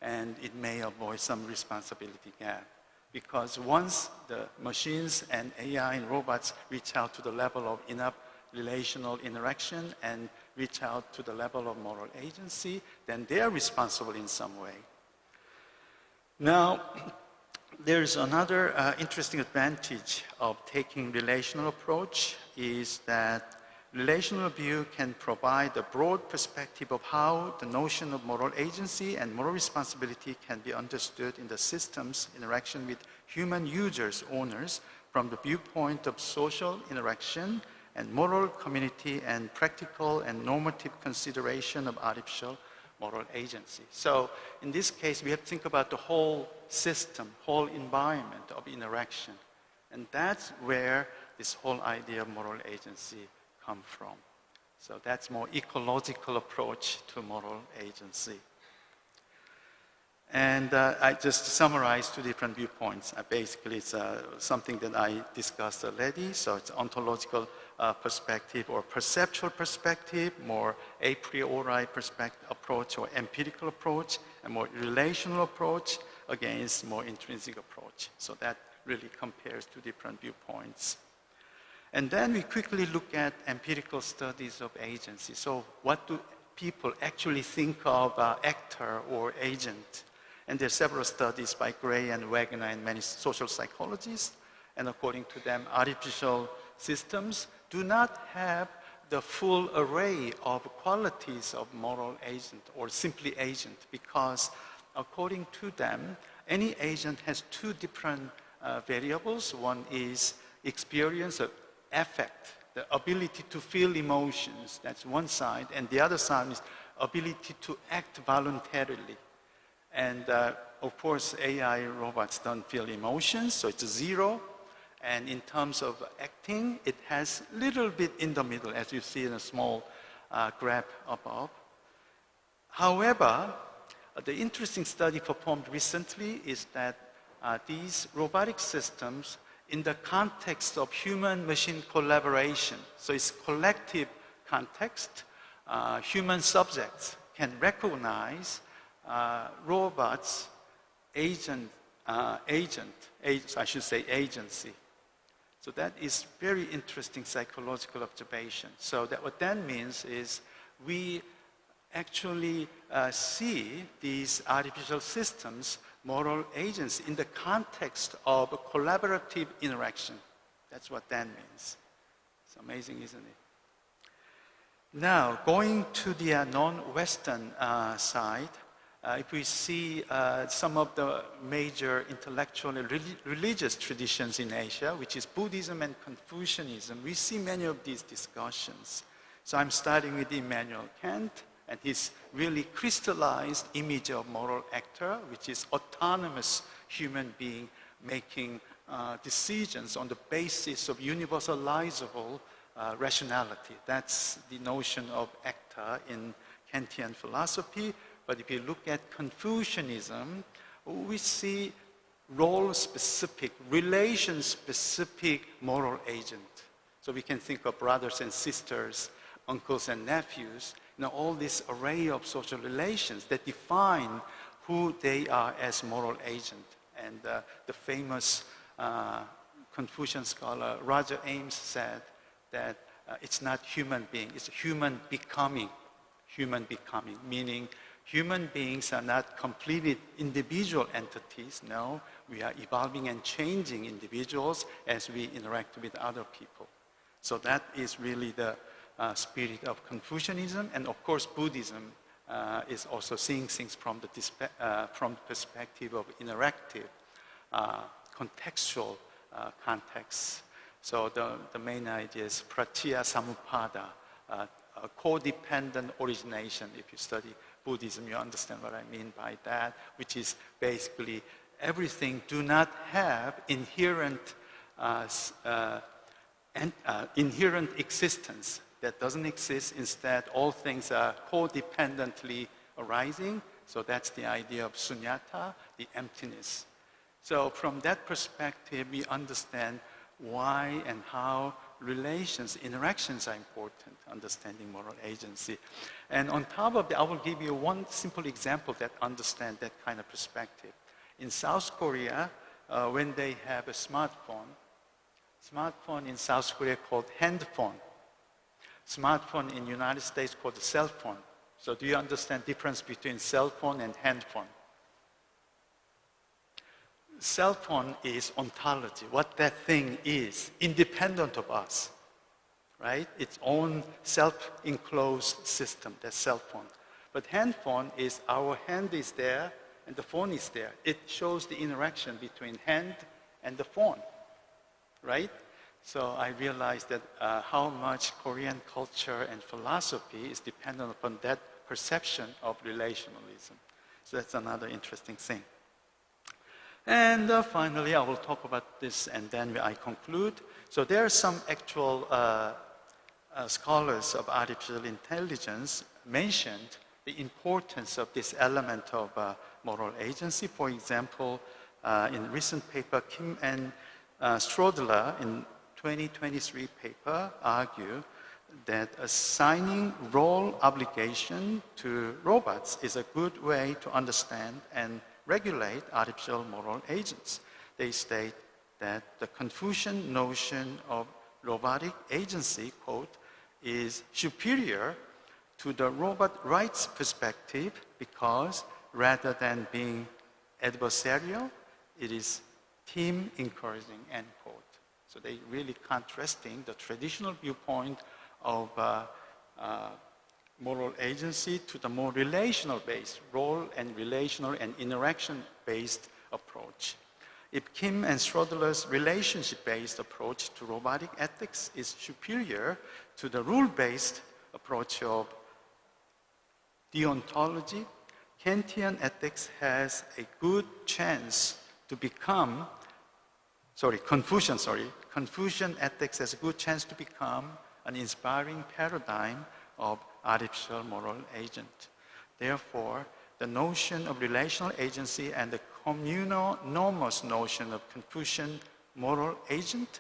and it may avoid some responsibility gap. Because once the machines and AI and robots reach out to the level of enough relational interaction and reach out to the level of moral agency, then they are responsible in some way. Now, there's another interesting advantage of taking relational approach is that relational view can provide a broad perspective of how the notion of moral agency and moral responsibility can be understood in the system's interaction with human users, owners, from the viewpoint of social interaction and moral community and practical and normative consideration of artificial moral agency. So in this case, we have to think about the whole system, whole environment of interaction. And that's where this whole idea of moral agency comes from. So that's more ecological approach to moral agency. And I just summarized 2 different viewpoints. Basically, it's something that I discussed already. So it's ontological perspective or perceptual perspective, more a priori approach or empirical approach, and more relational approach against more intrinsic approach. So that really compares 2 different viewpoints. And then we quickly look at empirical studies of agency. So what do people actually think of actor or agent? And there are several studies by Gray and Wagner and many social psychologists. And according to them, artificial systems do not have the full array of qualities of moral agent or simply agent, because according to them, any agent has 2 different variables. One is experience of affect, the ability to feel emotions, that's one side, and the other side is ability to act voluntarily. And of course, AI robots don't feel emotions, so it's a 0. And in terms of acting, it has a little bit in the middle, as you see in a small graph above. However, the interesting study performed recently is that these robotic systems, in the context of human-machine collaboration, so it's collective context, human subjects can recognize robots' agency. So that is very interesting psychological observation. So that what that means is we actually see these artificial systems, moral agents, in the context of a collaborative interaction. That's what that means. It's amazing, isn't it? Now, going to the non-Western side, if we see some of the major intellectual and religious traditions in Asia, which is Buddhism and Confucianism, we see many of these discussions. So I'm starting with Immanuel Kant and his really crystallized image of moral actor, which is autonomous human being making decisions on the basis of universalizable rationality. That's the notion of actor in Kantian philosophy. But if you look at Confucianism, we see role-specific, relation-specific moral agent. So we can think of brothers and sisters, uncles and nephews, all this array of social relations that define who they are as moral agent. And the famous Confucian scholar Roger Ames said that it's not human being, it's human becoming, meaning human beings are not completely individual entities. No, we are evolving and changing individuals as we interact with other people. So that is really the spirit of Confucianism. And of course, Buddhism is also seeing things from the perspective of interactive, contextual context. So the main idea is pratya samuppada, codependent origination. If you study Buddhism, you understand what I mean by that, which is basically everything do not have inherent existence that doesn't exist. Instead, all things are codependently arising. So that's the idea of sunyata, the emptiness. So from that perspective, we understand why and how relations, interactions are important, understanding moral agency. And on top of that, I will give you one simple example that understands that kind of perspective. In South Korea, when they have a smartphone in South Korea called handphone, smartphone in United States called cell phone. So do you understand the difference between cell phone and handphone? cell phone is ontology, what that thing is, independent of us, right? Its own self-enclosed system, that cell phone. But handphone is our hand is there and the phone is there. It shows the interaction between hand and the phone, right? So I realized that how much Korean culture and philosophy is dependent upon that perception of relationalism. So that's another interesting thing. And finally, I will talk about this and then I conclude. So there are some actual scholars of artificial intelligence mentioned the importance of this element of moral agency. For example, in a recent paper, Kim and Strodler in 2023 paper argue that assigning role obligation to robots is a good way to understand and regulate artificial moral agents. They state that the Confucian notion of robotic agency, quote, is superior to the robot rights perspective because rather than being adversarial, it is team encouraging, end quote. So they really contrasting the traditional viewpoint of moral agency to the more relational-based, role and relational and interaction-based approach. If Kim and Strodler's relationship-based approach to robotic ethics is superior to the rule-based approach of deontology, Kantian ethics has a good chance to become, Confucian ethics has a good chance to become an inspiring paradigm of artificial moral agent. Therefore, the notion of relational agency and the communal nomos notion of Confucian moral agent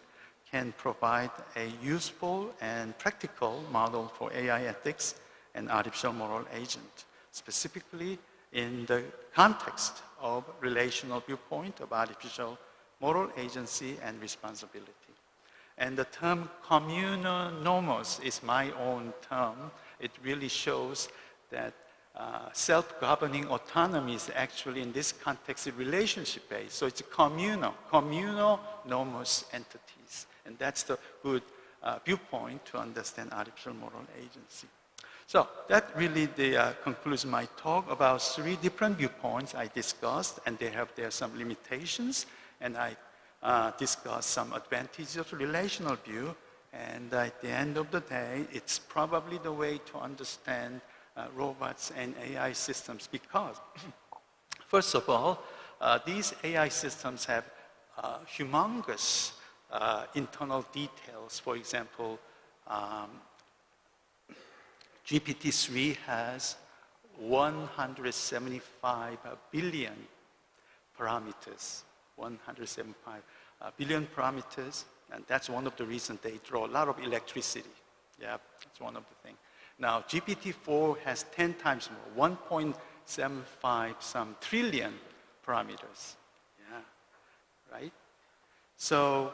can provide a useful and practical model for AI ethics and artificial moral agent, specifically in the context of relational viewpoint of artificial moral agency and responsibility. And the term communal nomos is my own term. It really shows that self-governing autonomy is actually in this context relationship-based. So it's a communal nomos entities. And that's the good viewpoint to understand artificial moral agency. So that really concludes my talk about 3 different viewpoints I discussed, and there are some limitations, and I discussed some advantages of relational view, and at the end of the day, it's probably the way to understand robots and AI systems because, first of all, these AI systems have humongous internal details. For example, GPT-3 has 175 billion parameters, 175 billion parameters, and that's one of the reasons they draw a lot of electricity. Yeah, that's one of the things. Now, GPT-4 has 10 times more, 1.75 some trillion parameters. Yeah, right? So,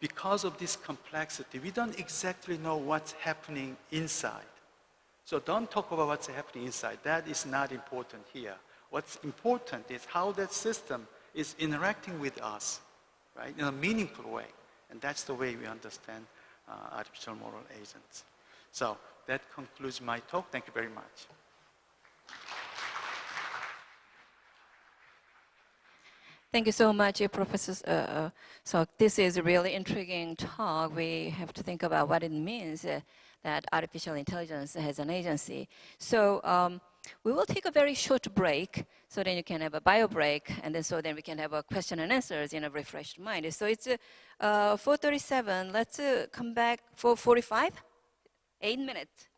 because of this complexity, we don't exactly know what's happening inside. So don't talk about what's happening inside. That is not important here. What's important is how that system is interacting with us, right, in a meaningful way. And that's the way we understand artificial moral agents. So that concludes my talk. Thank you very much. Thank you so much, Professor. So this is a really intriguing talk. We have to think about what it means that artificial intelligence has an agency. So we will take a very short break, so then you can have a bio break, and then we can have a question and answers in a refreshed mind. So it's 4:37. Let's come back for 45, 8 minutes.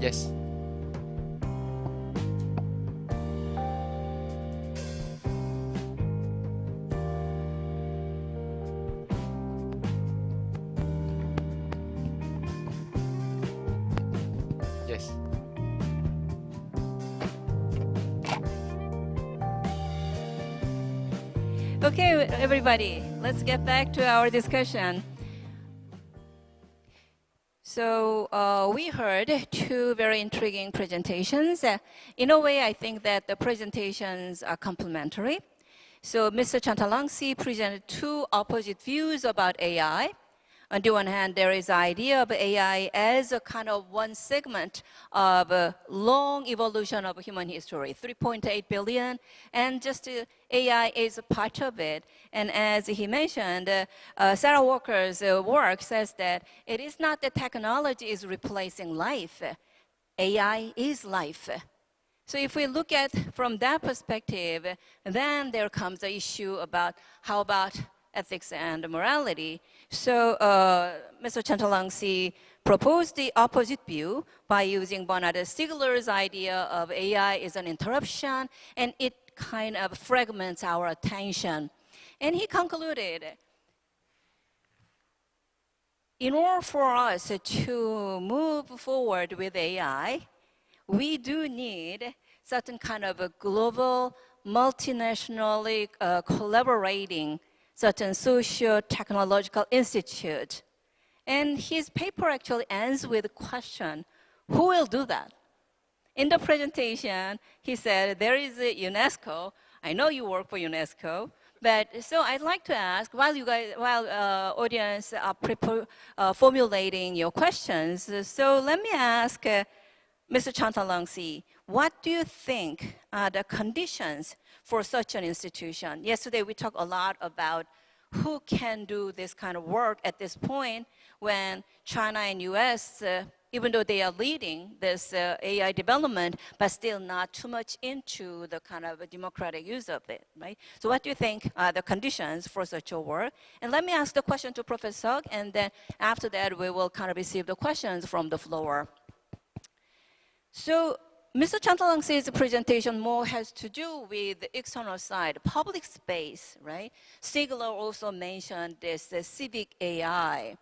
Yes. Yes. Okay, everybody, let's get back to our discussion. So we heard two very intriguing presentations. In a way, I think that the presentations are complementary. So Mr. Chantalangsi presented two opposite views about AI. On the one hand, there is the idea of AI as a kind of one segment of a long evolution of human history, 3.8 billion, and just AI is a part of it. And as he mentioned, Sarah Walker's work says that it is not that technology is replacing life. AI is life. So if we look at from that perspective, then there comes the issue about how about ethics and morality. So Mr. Chantalangsi proposed the opposite view by using Bernard Stiegler's idea of AI is an interruption, and it kind of fragments our attention. And he concluded, in order for us to move forward with AI, we do need certain kind of a global, multinationally collaborating certain socio-technological institute. And his paper actually ends with a question, who will do that? In the presentation, he said, there is a UNESCO. I know you work for UNESCO, but so I'd like to ask, while audience are formulating your questions, so let me ask Mr. Chantalangsi, what do you think are the conditions for such an institution? Yesterday, we talked a lot about who can do this kind of work at this point when China and US, even though they are leading this AI development, but still not too much into the kind of democratic use of it, right? So what do you think are the conditions for such a work? And let me ask the question to Professor Hug, and then after that, we will kind of receive the questions from the floor. So Mr. Chantalangsi's presentation more has to do with the external side, public space, right? Stiegler also mentioned this civic AI.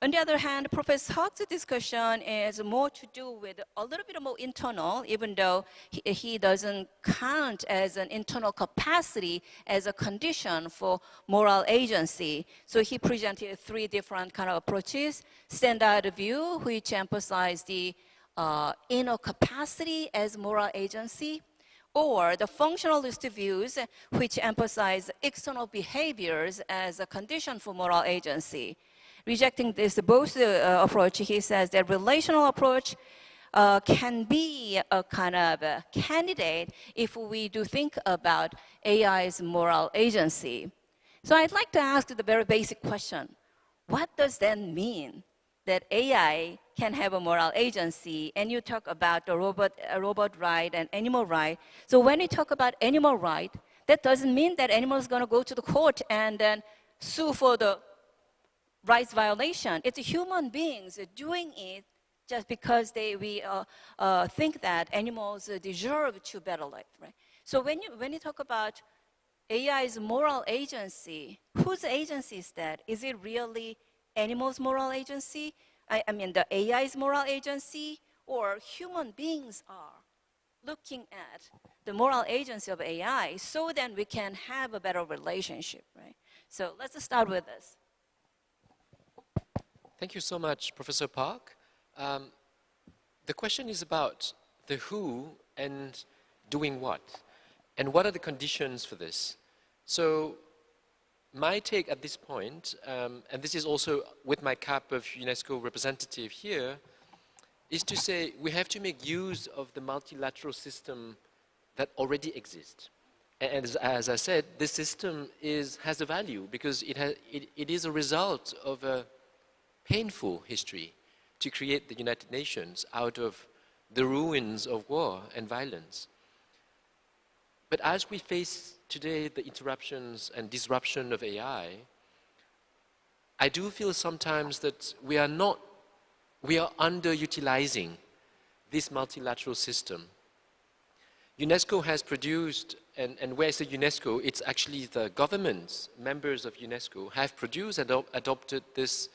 On the other hand, Professor Hug's discussion is more to do with a little bit more internal, even though he doesn't count as an internal capacity as a condition for moral agency. So he presented three different kind of approaches. Standard view, which emphasized the inner capacity as moral agency, or the functionalist views, which emphasize external behaviors as a condition for moral agency. Rejecting this both approach, he says that relational approach can be a kind of a candidate if we do think about AI's moral agency. So I'd like to ask the very basic question, what does that mean? That AI can have a moral agency, and you talk about the robot right and animal right. So when you talk about animal right, that doesn't mean that animal is going to go to the court and then sue for the rights violation. It's human beings doing it just because we think that animals deserve to better life, right? So when you talk about AI's moral agency, whose agency is that? Is it really animals' moral agency? I mean, the AI's moral agency, or human beings are looking at the moral agency of AI, so then we can have a better relationship, right? So let's start with this. Thank you so much, Professor Park. The question is about the who and doing what, and what are the conditions for this. So my take at this point, and this is also with my cap of UNESCO representative here, is to say we have to make use of the multilateral system that already exists. And as I said, this system has a value because it is a result of a painful history to create the United Nations out of the ruins of war and violence. But as we face today the interruptions and disruption of AI, I do feel sometimes that we are underutilizing this multilateral system. UNESCO has produced, and where I say UNESCO, it's actually the governments, members of UNESCO, have produced and adopted this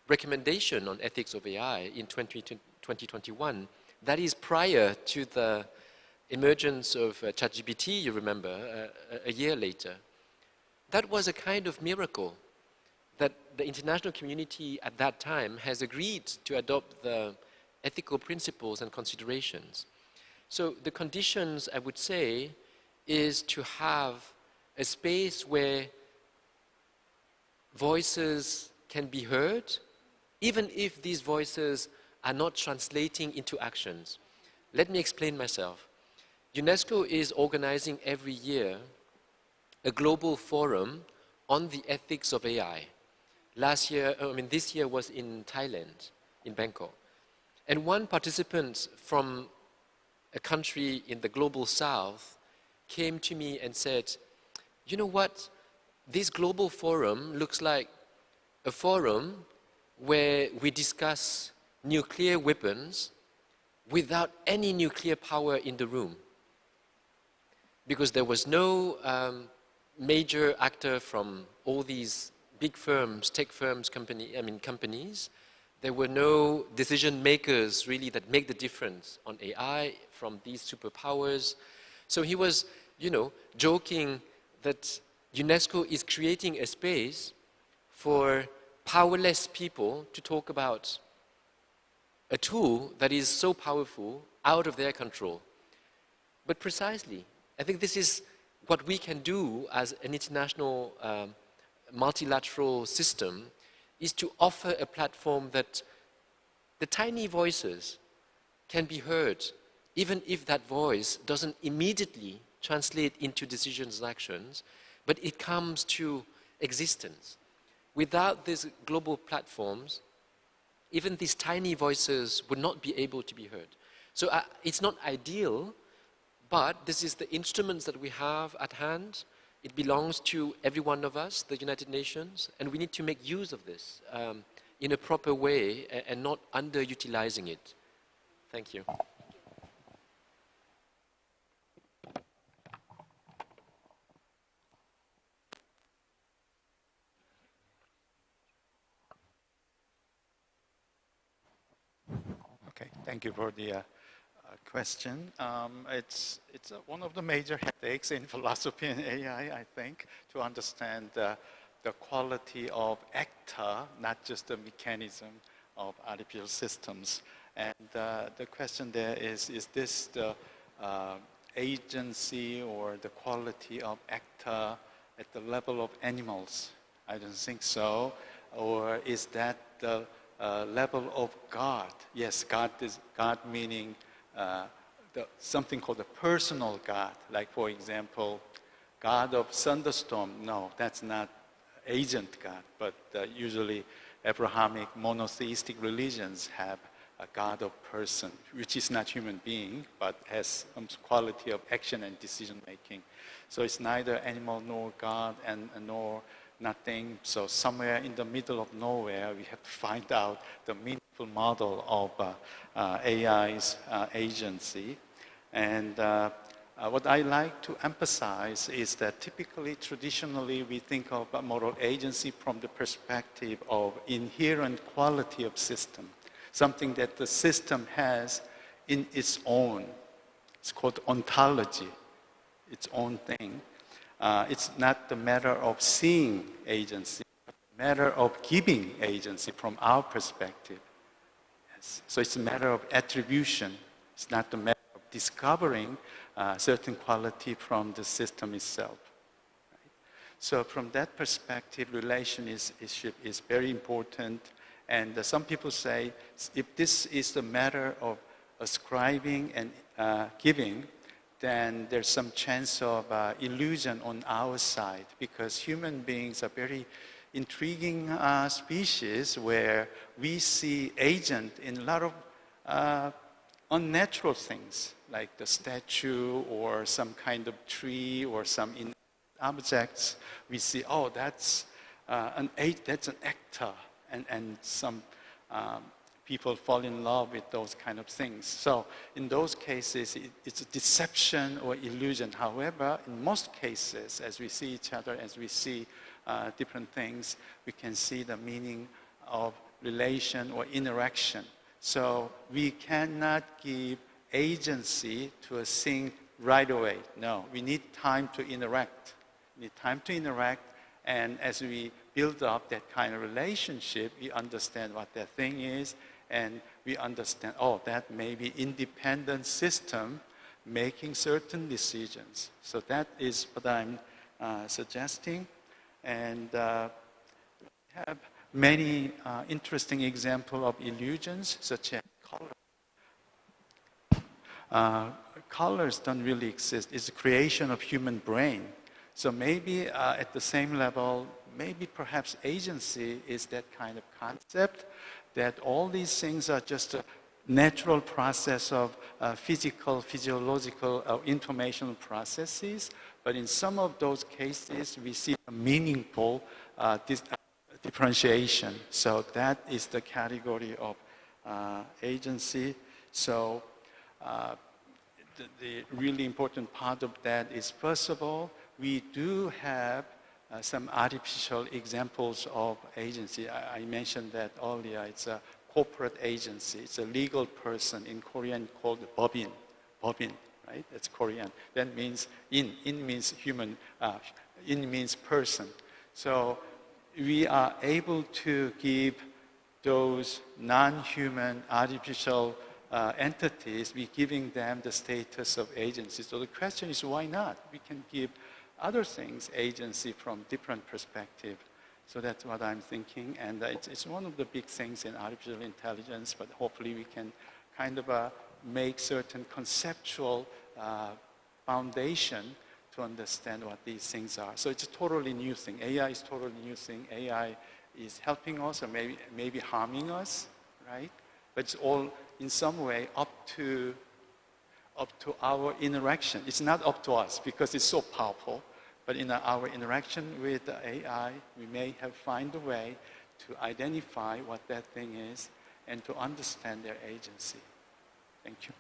recommendation on ethics of AI in 2021. That is prior to the emergence of ChatGPT, you remember, a year later. That was a kind of miracle that the international community at that time has agreed to adopt the ethical principles and considerations. So the conditions, I would say, is to have a space where voices can be heard, even if these voices are not translating into actions. Let me explain myself. UNESCO is organizing every year a global forum on the ethics of AI. This year was in Thailand, in Bangkok. And one participant from a country in the global south came to me and said, you know what, this global forum looks like a forum where we discuss nuclear weapons without any nuclear power in the room. Because there was no major actor from all these big firms, tech firms, companies. There were no decision makers really that make the difference on AI from these superpowers. So he was, joking that UNESCO is creating a space for powerless people to talk about a tool that is so powerful out of their control. But precisely, I think this is what we can do as an international multilateral system, is to offer a platform that the tiny voices can be heard, even if that voice doesn't immediately translate into decisions and actions, but it comes to existence. Without these global platforms, even these tiny voices would not be able to be heard. So it's not ideal, but this is the instruments that we have at hand. It belongs to every one of us, the United Nations, and we need to make use of this in a proper way and not underutilizing it. Thank you. Okay, thank you for the question. It's one of the major headaches in philosophy and AI, I think, to understand the quality of actor, not just the mechanism of artificial systems. And the question there is this the agency or the quality of actor at the level of animals? I don't think so. Or is that the level of God? Yes, God meaning something called the personal God, like for example, God of thunderstorm. No, that's not agent God, but usually Abrahamic monotheistic religions have a God of person, which is not human being, but has some quality of action and decision making. So it's neither animal nor God and nor nothing. So somewhere in the middle of nowhere, we have to find out the meaningful model of AI's agency. And what I like to emphasize is that typically, traditionally, we think of moral agency from the perspective of inherent quality of system, something that the system has in its own. It's called ontology, its own thing. It's not the matter of seeing agency, but the matter of giving agency from our perspective. Yes. So it's a matter of attribution. It's not the matter of discovering certain quality from the system itself. Right? So from that perspective, relationship is very important. And some people say, if this is the matter of ascribing and giving, then there's some chance of illusion on our side, because human beings are very intriguing species where we see agent in a lot of unnatural things, like the statue or some kind of tree or some objects. We see, oh, that's an actor, and some people fall in love with those kind of things. So in those cases, it's a deception or illusion. However, in most cases, as we see each other, as we see different things, we can see the meaning of relation or interaction. So we cannot give agency to a thing right away. No, we need time to interact. We need time to interact, and as we build up that kind of relationship, we understand what that thing is, and we understand, oh, that may be independent system making certain decisions. So that is what I'm suggesting. And we have many interesting examples of illusions, such as color. Colors don't really exist. It's a creation of human brain. So maybe at the same level, maybe perhaps agency is that kind of concept, that all these things are just a natural process of physiological, informational processes. But in some of those cases, we see a meaningful differentiation. So that is the category of agency. So the really important part of that is, first of all, we do have some artificial examples of agency. I mentioned that earlier. It's a corporate agency. It's a legal person, in Korean called 법인. 법인, right? That's Korean. That means in means human, in means person. So we are able to give those non-human artificial entities, we're giving them the status of agency. So the question is, why not? We can give other things agency from different perspective. So that's what I'm thinking, and it's one of the big things in artificial intelligence, but hopefully we can kind of make certain conceptual foundation to understand what these things are. So it's a totally new thing. AI is a totally new thing. AI is helping us or maybe harming us, right? But it's all in some way up to our interaction. It's not up to us because it's so powerful, but in our interaction with the AI, we may have find a way to identify what that thing is and to understand their agency. Thank you.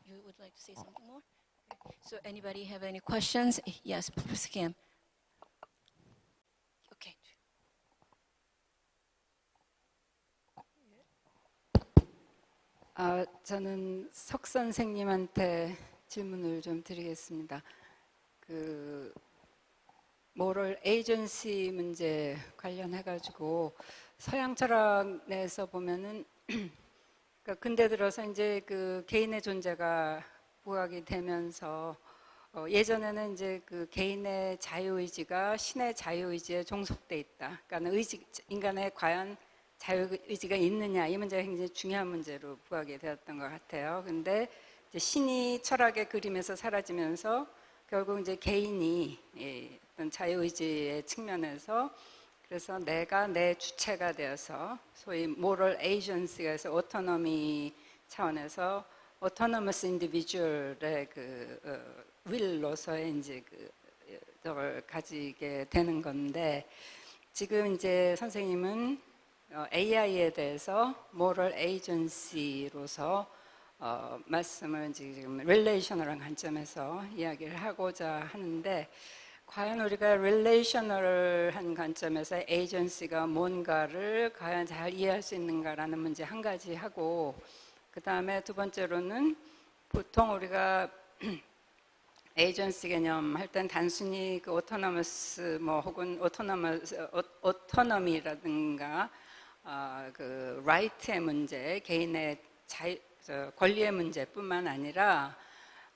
You would like to say something more? So anybody have any questions? Yes, Professor Kim. Okay. 저는 석 선생님한테 질문을 좀 드리겠습니다. 그 모럴 에이전시 문제 관련해 가지고 서양 철학 내에서 보면은 그러니까 근대 들어서 이제 그 개인의 존재가 부각이 되면서 예전에는 이제 그 개인의 자유의지가 신의 자유의지에 종속돼 있다. 그러니까 인간의 과연 자유의지가 있느냐, 이 문제가 굉장히 중요한 문제로 부각이 되었던 것 같아요. 근데 이제 신이 철학의 그림에서 사라지면서 결국 이제 개인이 어떤 자유의지의 측면에서 그래서 내가 내 주체가 되어서 소위 moral agency가 해서 오토노미 차원에서 autonomous individual의 그 will로서의 이제 그걸 가지게 되는 건데, 지금 이제 선생님은 AI에 대해서 moral agency로서 말씀을 지금 릴레이셔널한 관점에서 이야기를 하고자 하는데, 과연 우리가 릴레이셔널한 관점에서 에이전시가 뭔가를 과연 잘 이해할 수 있는가라는 문제 한 가지 하고, 그 다음에 두 번째로는 보통 우리가 에이전시 개념 할 땐 단순히 그 오토노머스 뭐 혹은 오토노미라든가 그 라이트의 문제, 개인의 권리의 문제뿐만 아니라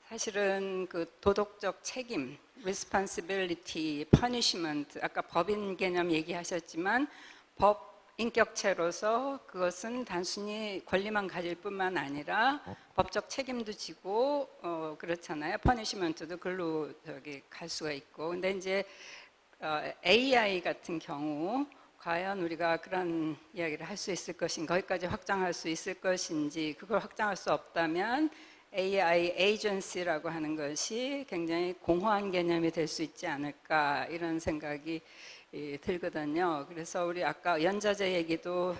사실은 그 도덕적 책임, responsibility, punishment, 아까 법인 개념 얘기하셨지만 법 인격체로서 그것은 단순히 권리만 가질 뿐만 아니라 법적 책임도 지고 그렇잖아요. punishment도 글로 갈 수가 있고. 근데 이제 AI 같은 경우 과연 우리가 그런 이야기를 할 수 있을 것인가, 거기까지 확장할 수 있을 것인지, 그걸 확장할 수 없다면 AI 에이전시라고 하는 것이 굉장히 공허한 개념이 될 수 있지 않을까, 이런 생각이 들거든요. 그래서 우리 아까 연자제 얘기도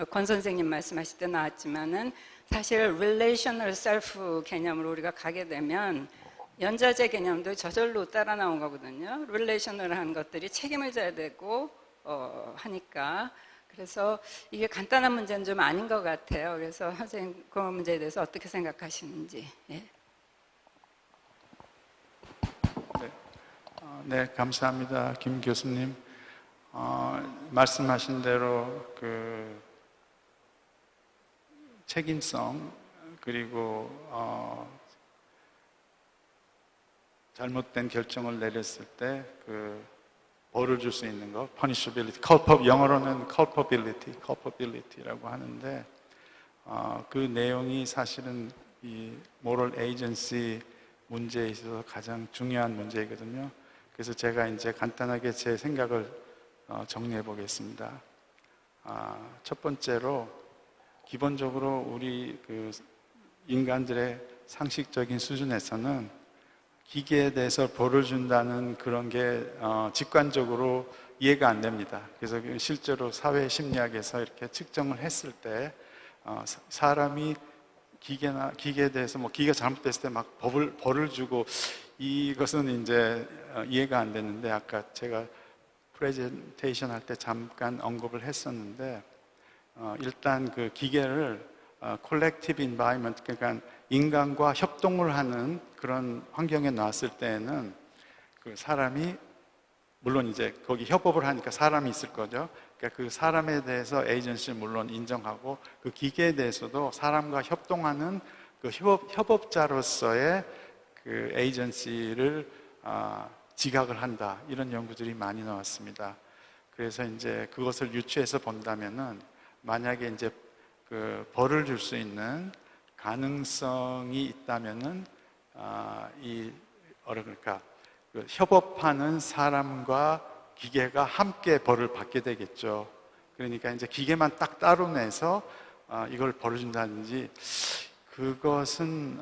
권 선생님 말씀하실 때 나왔지만은 사실 relational self 개념으로 우리가 가게 되면 연자제 개념도 저절로 따라 나온 거거든요. relational한 것들이 책임을 져야 되고 하니까. 그래서 이게 간단한 문제는 좀 아닌 것 같아요. 그래서 선생님 그 문제에 대해서 어떻게 생각하시는지. 예. 네, 감사합니다. 김 교수님. 말씀하신 대로 그 책임성 그리고 잘못된 결정을 내렸을 때 그 벌을 줄 수 있는 거, punishability, 영어로는 culpability라고 하는데 그 내용이 사실은 이 moral agency 문제에 있어서 가장 중요한 문제이거든요. 그래서 제가 이제 간단하게 제 생각을 정리해 보겠습니다. 첫 번째로 기본적으로 우리 그 인간들의 상식적인 수준에서는 기계에 대해서 벌을 준다는 그런 게 직관적으로 이해가 안 됩니다. 그래서 실제로 사회 심리학에서 이렇게 측정을 했을 때 사람이 기계에 대해서 뭐 기계가 잘못됐을 때 막 벌을 주고 이것은 이제 이해가 안 되는데 아까 제가 프레젠테이션 할 때 잠깐 언급을 했었는데 일단 그 기계를 콜렉티브 인바이먼트 그러니까 인간과 협동을 하는 그런 환경에 나왔을 때에는 그 사람이 물론 이제 거기 협업을 하니까 사람이 있을 거죠. 그러니까 그 사람에 대해서 에이전시를 물론 인정하고 그 기계에 대해서도 사람과 협동하는 그 협업자로서의 그 에이전시를 지각을 한다 이런 연구들이 많이 나왔습니다. 그래서 이제 그것을 유추해서 본다면은 만약에 이제 그 벌을 줄 수 있는 가능성이 있다면은 그러니까 그 협업하는 사람과 기계가 함께 벌을 받게 되겠죠. 그러니까 이제 기계만 딱 따로 내서 이걸 벌을 준다든지 그것은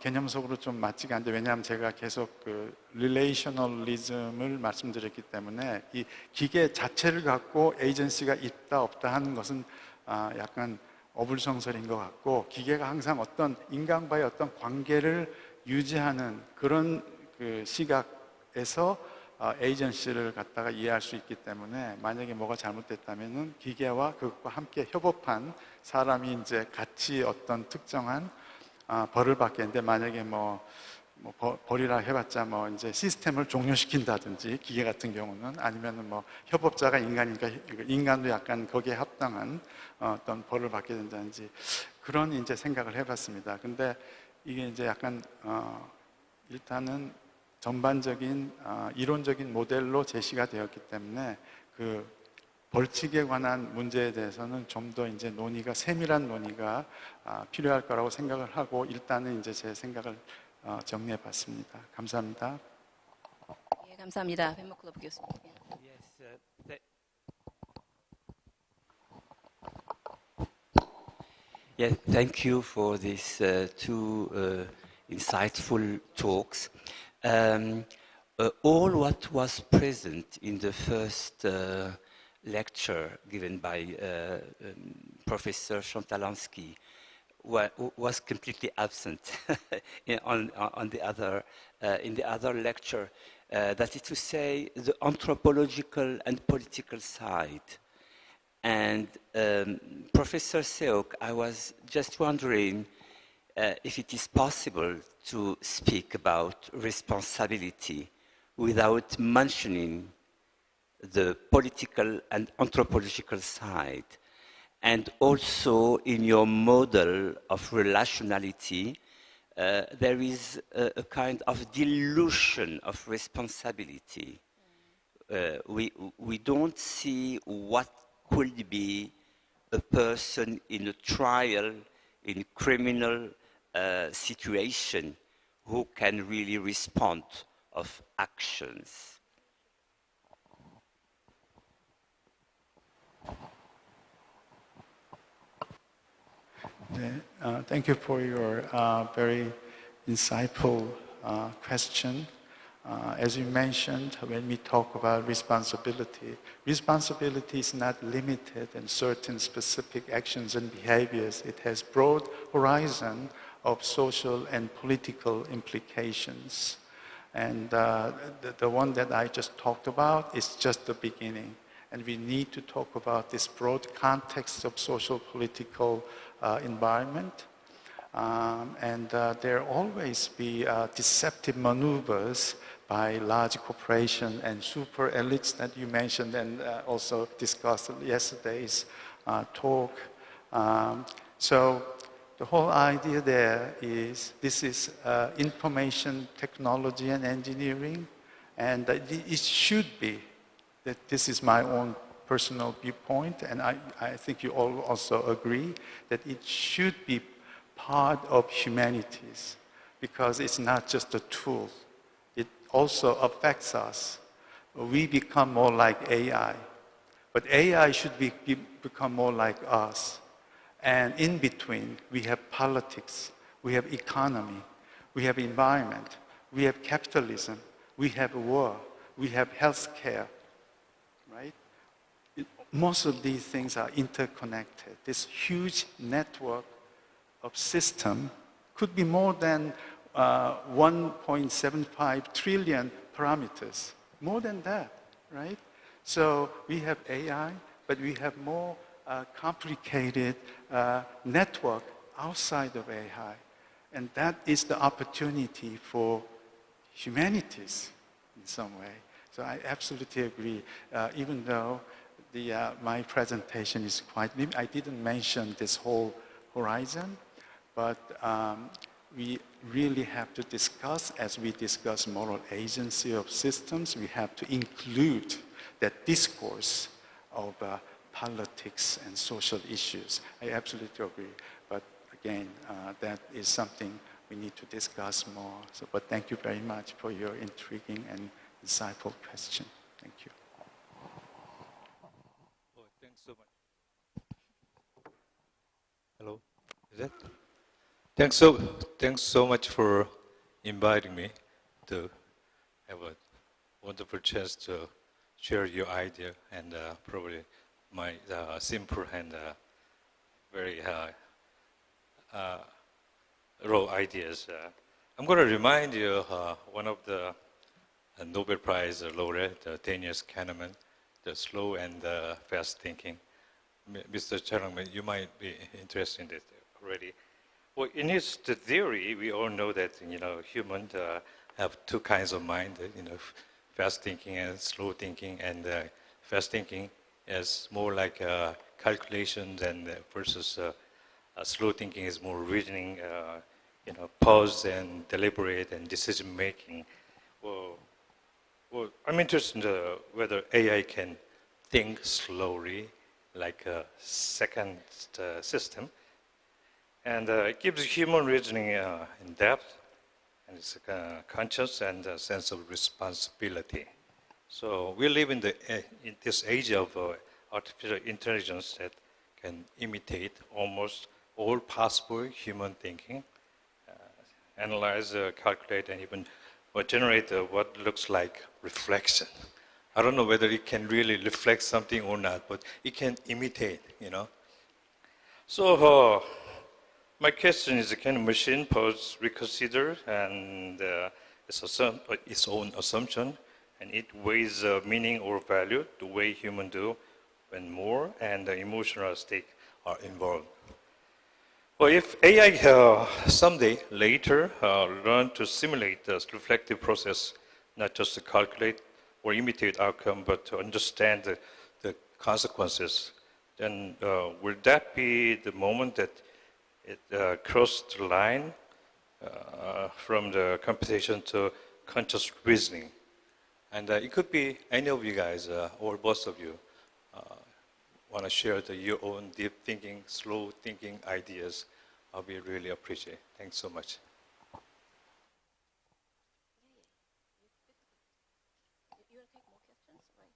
개념적으로 좀 맞지가 않는데 왜냐하면 제가 계속 그 릴레이셔널리즘을 말씀드렸기 때문에 이 기계 자체를 갖고 에이전시가 있다 없다 하는 것은 약간 어불성설인 것 같고 기계가 항상 어떤 인간과의 어떤 관계를 유지하는 그런 그 시각에서 에이전시를 갖다가 이해할 수 있기 때문에 만약에 뭐가 잘못됐다면은 기계와 그것과 함께 협업한 사람이 이제 같이 어떤 특정한 벌을 받겠는데 만약에 뭐 벌이라 해봤자 뭐 이제 시스템을 종료시킨다든지 기계 같은 경우는 아니면은 뭐 협업자가 인간이니까 인간도 약간 거기에 합당한 어떤 벌을 받게 된다든지 그런 이제 생각을 해봤습니다. 근데 이게 이제 약간 일단은 전반적인 이론적인 모델로 제시가 되었기 때문에 그 벌칙에 관한 문제에 대해서는 좀 더 이제 세밀한 논의가 필요할 거라고 생각을 하고 일단은 이제 제 생각을 정리해 봤습니다. 감사합니다. 예, 감사합니다. 벤모클럽 교수님. Yes, thank you for these two insightful talks. All what was present in the first lecture given by Professor Chantalensky was completely absent on the other in the other lecture. That is to say, the anthropological and political side. And Professor Seok, I was just wondering if it is possible to speak about responsibility without mentioning the political and anthropological side. And also in your model of relationality, there is a kind of dilution of responsibility. We don't see what could be a person in a trial, in criminal situation, who can really respond of actions. Thank you for your very insightful question. As you mentioned, when we talk about responsibility, responsibility is not limited in certain specific actions and behaviors. It has broad horizon of social and political implications. And the one that I just talked about is just the beginning. And we need to talk about this broad context of social political environment. There always be deceptive maneuvers by large corporations and super elites that you mentioned and also discussed in yesterday's talk. So the whole idea there is this is information technology and engineering, and it should be, that this is my own personal viewpoint, and I think you all also agree that it should be part of humanities, because it's not just a tool. It also affects us. We become more like AI, but AI should become more like us. And in between, we have politics, we have economy, we have environment, we have capitalism, we have war, we have healthcare, right? Most of these things are interconnected. This huge network of system could be more than 1.75 trillion parameters, more than that, right? So we have AI, but we have more complicated network outside of AI. And that is the opportunity for humanities in some way. So I absolutely agree. Even though my presentation is quite limited, I didn't mention this whole horizon, but we really have to discuss, as we discuss moral agency of systems, we have to include that discourse of politics and social issues. I absolutely agree. But again, that is something we need to discuss more. So, but thank you very much for your intriguing and insightful question. Thank you. Oh, thanks so much. Hello, is that? Thanks so much for inviting me to have a wonderful chance to share your idea and probably my simple and very raw ideas. I'm going to remind you one of the Nobel Prize laureate, Daniel Kahneman, the slow and fast thinking. Mr. Charangman, you might be interested in this already. Well, in his theory, we all know that humans have two kinds of mind. Fast thinking and slow thinking, and fast thinking is more like calculations, and versus slow thinking is more reasoning, pause and deliberate and decision making. Well, I'm interested in whether AI can think slowly, like a second system, and it gives human reasoning in depth, and it's conscious and a sense of responsibility. So we live in this age of artificial intelligence that can imitate almost all possible human thinking, analyze, calculate, and even generate what looks like reflection. I don't know whether it can really reflect something or not, but it can imitate, So my question is, can a machine pose reconsider and its own assumption, and it weighs meaning or value the way humans do when more and emotional stakes are involved? Well, if AI someday later learn to simulate the reflective process, not just to calculate or imitate outcome, but to understand the consequences, then will that be the moment that it crossed the line from the computation to conscious reasoning? And it could be any of you guys or both of you want to share your own deep thinking, slow thinking ideas. I'll be really appreciate. Thanks so much. You want to take more questions? Right.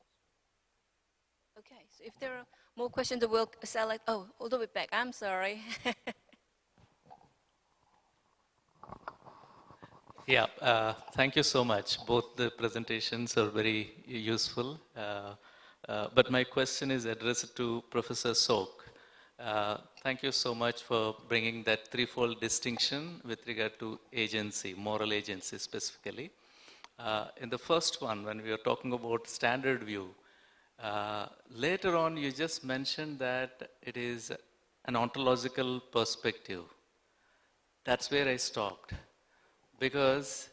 Okay, so if there are more questions, we'll select. Oh, all the way back. I'm sorry. Yeah, thank you so much. Both the presentations are very useful. But my question is addressed to Professor Sok. Thank you so much for bringing that threefold distinction with regard to agency, moral agency specifically. In the first one, when we were talking about standard view, later on you just mentioned that it is an ontological perspective. That's where I stopped. Because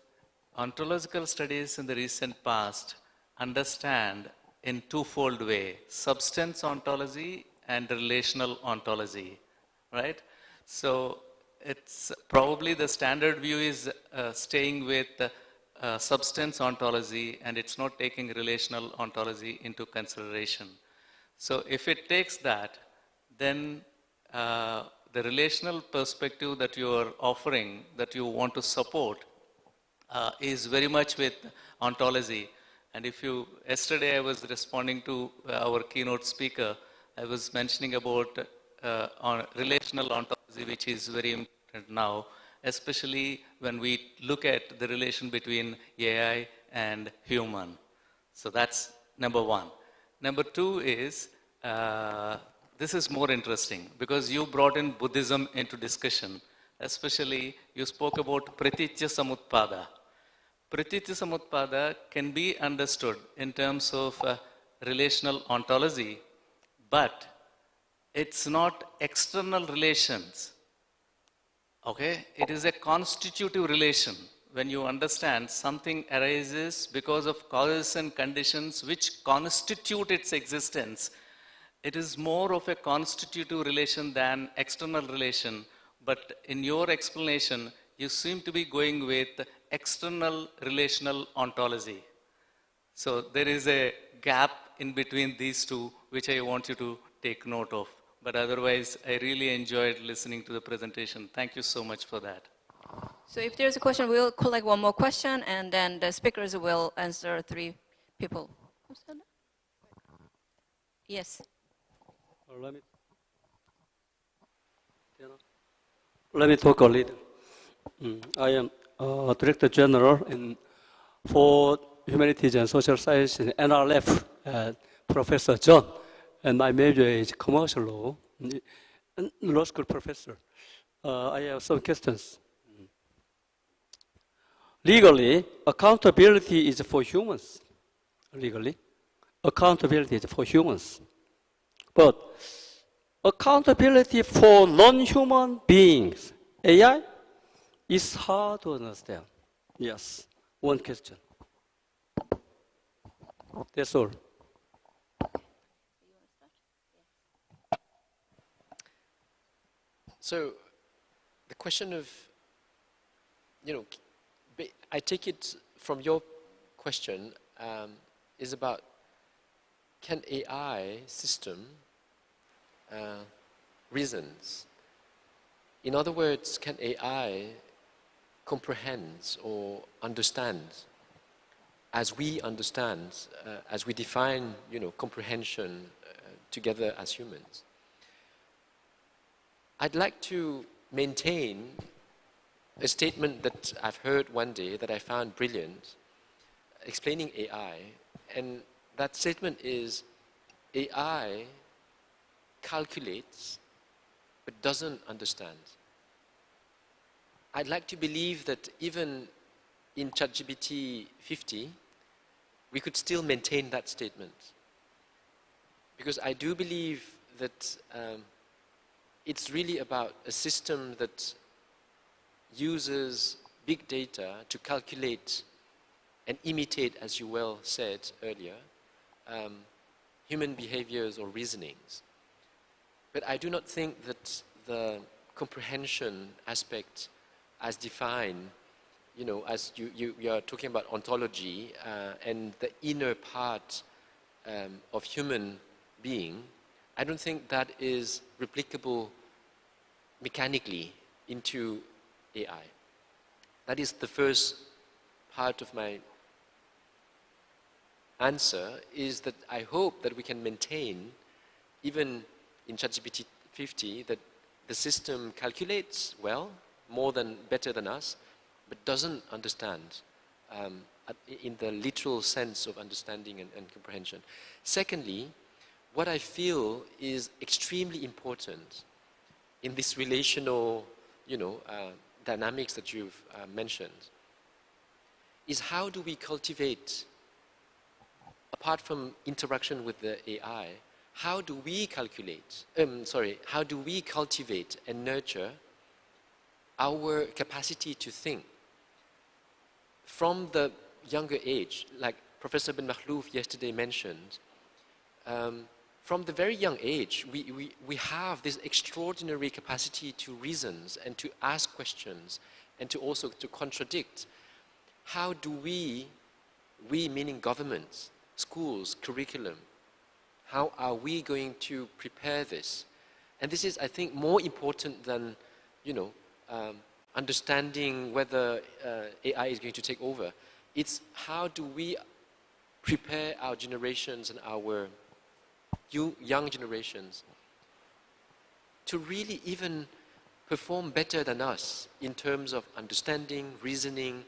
ontological studies in the recent past understand in twofold way, substance ontology and relational ontology, right? So it's probably the standard view is staying with substance ontology and it's not taking relational ontology into consideration. So if it takes that, then the relational perspective that you are offering, that you want to support, is very much with ontology. And if you, yesterday I was responding to our keynote speaker, I was mentioning about on relational ontology, which is very important now, especially when we look at the relation between AI and human. So that's number one. Number two is, this is more interesting because you brought in Buddhism into discussion. Especially, you spoke about Pratitya Samutpada. Pratitya Samutpada can be understood in terms of relational ontology, but it's not external relations. Okay? It is a constitutive relation. When you understand something arises because of causes and conditions which constitute its existence, it is more of a constitutive relation than external relation. But in your explanation, you seem to be going with external relational ontology. So there is a gap in between these two, which I want you to take note of. But otherwise, I really enjoyed listening to the presentation. Thank you so much for that. So if there's a question, we'll collect one more question, and then the speakers will answer three people. Yes. Let me talk a little. I am Director General for Humanities and Social Science in NRF, Professor John, and my major is commercial law, law school professor. I have some questions. Legally, accountability is for humans. Legally, accountability is for humans. But accountability for non-human beings, AI, is hard to understand. Yes, one question. That's all. So the question of, I take it from your question is about, can AI system reasons? In other words, can AI comprehend or understand as we understand, as we define, comprehension together as humans? I'd like to maintain a statement that I've heard one day that I found brilliant, explaining AI, and that statement is, AI calculates but doesn't understand. I'd like to believe that even in ChatGPT 50, we could still maintain that statement. Because I do believe that it's really about a system that uses big data to calculate and imitate, as you well said earlier, human behaviors or reasonings. But I do not think that the comprehension aspect as defined, as you are talking about ontology and the inner part of human being, I don't think that is replicable mechanically into AI. That is the first part of my answer, is that I hope that we can maintain, even in ChatGPT 50, that the system calculates well, better than us, but doesn't understand in the literal sense of understanding and comprehension. Secondly, what I feel is extremely important in this relational, dynamics that you've mentioned, is how do we cultivate, apart from interaction with the AI, how do we cultivate and nurture our capacity to think from the younger age, like Professor Ben Makhlouf yesterday mentioned. From the very young age, we have this extraordinary capacity to reason and to ask questions and to also to contradict. How do we meaning governments, schools, curriculum, how are we going to prepare this? And this is, I think, more important than, understanding whether AI is going to take over. It's how do we prepare our generations and our young generations to really even perform better than us in terms of understanding, reasoning,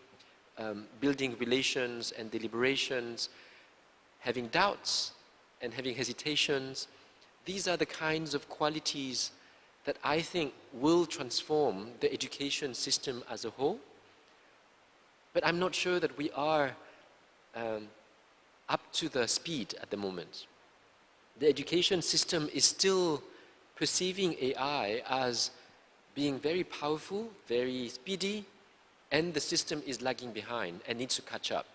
building relations and deliberations, having doubts and having hesitations. These are the kinds of qualities that I think will transform the education system as a whole. But I'm not sure that we are up to the speed at the moment. The education system is still perceiving AI as being very powerful, very speedy, and the system is lagging behind and needs to catch up.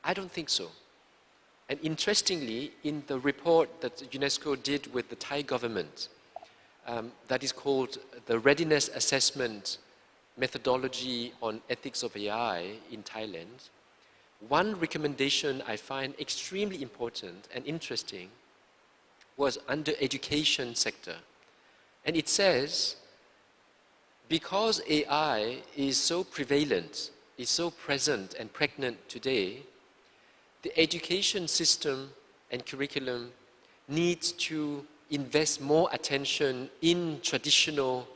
I don't think so. And interestingly, in the report that UNESCO did with the Thai government, that is called the Readiness Assessment Methodology on Ethics of AI in Thailand, one recommendation I find extremely important and interesting was under education sector. And it says, because AI is so prevalent, is so present and pregnant today, the education system and curriculum needs to invest more attention in traditional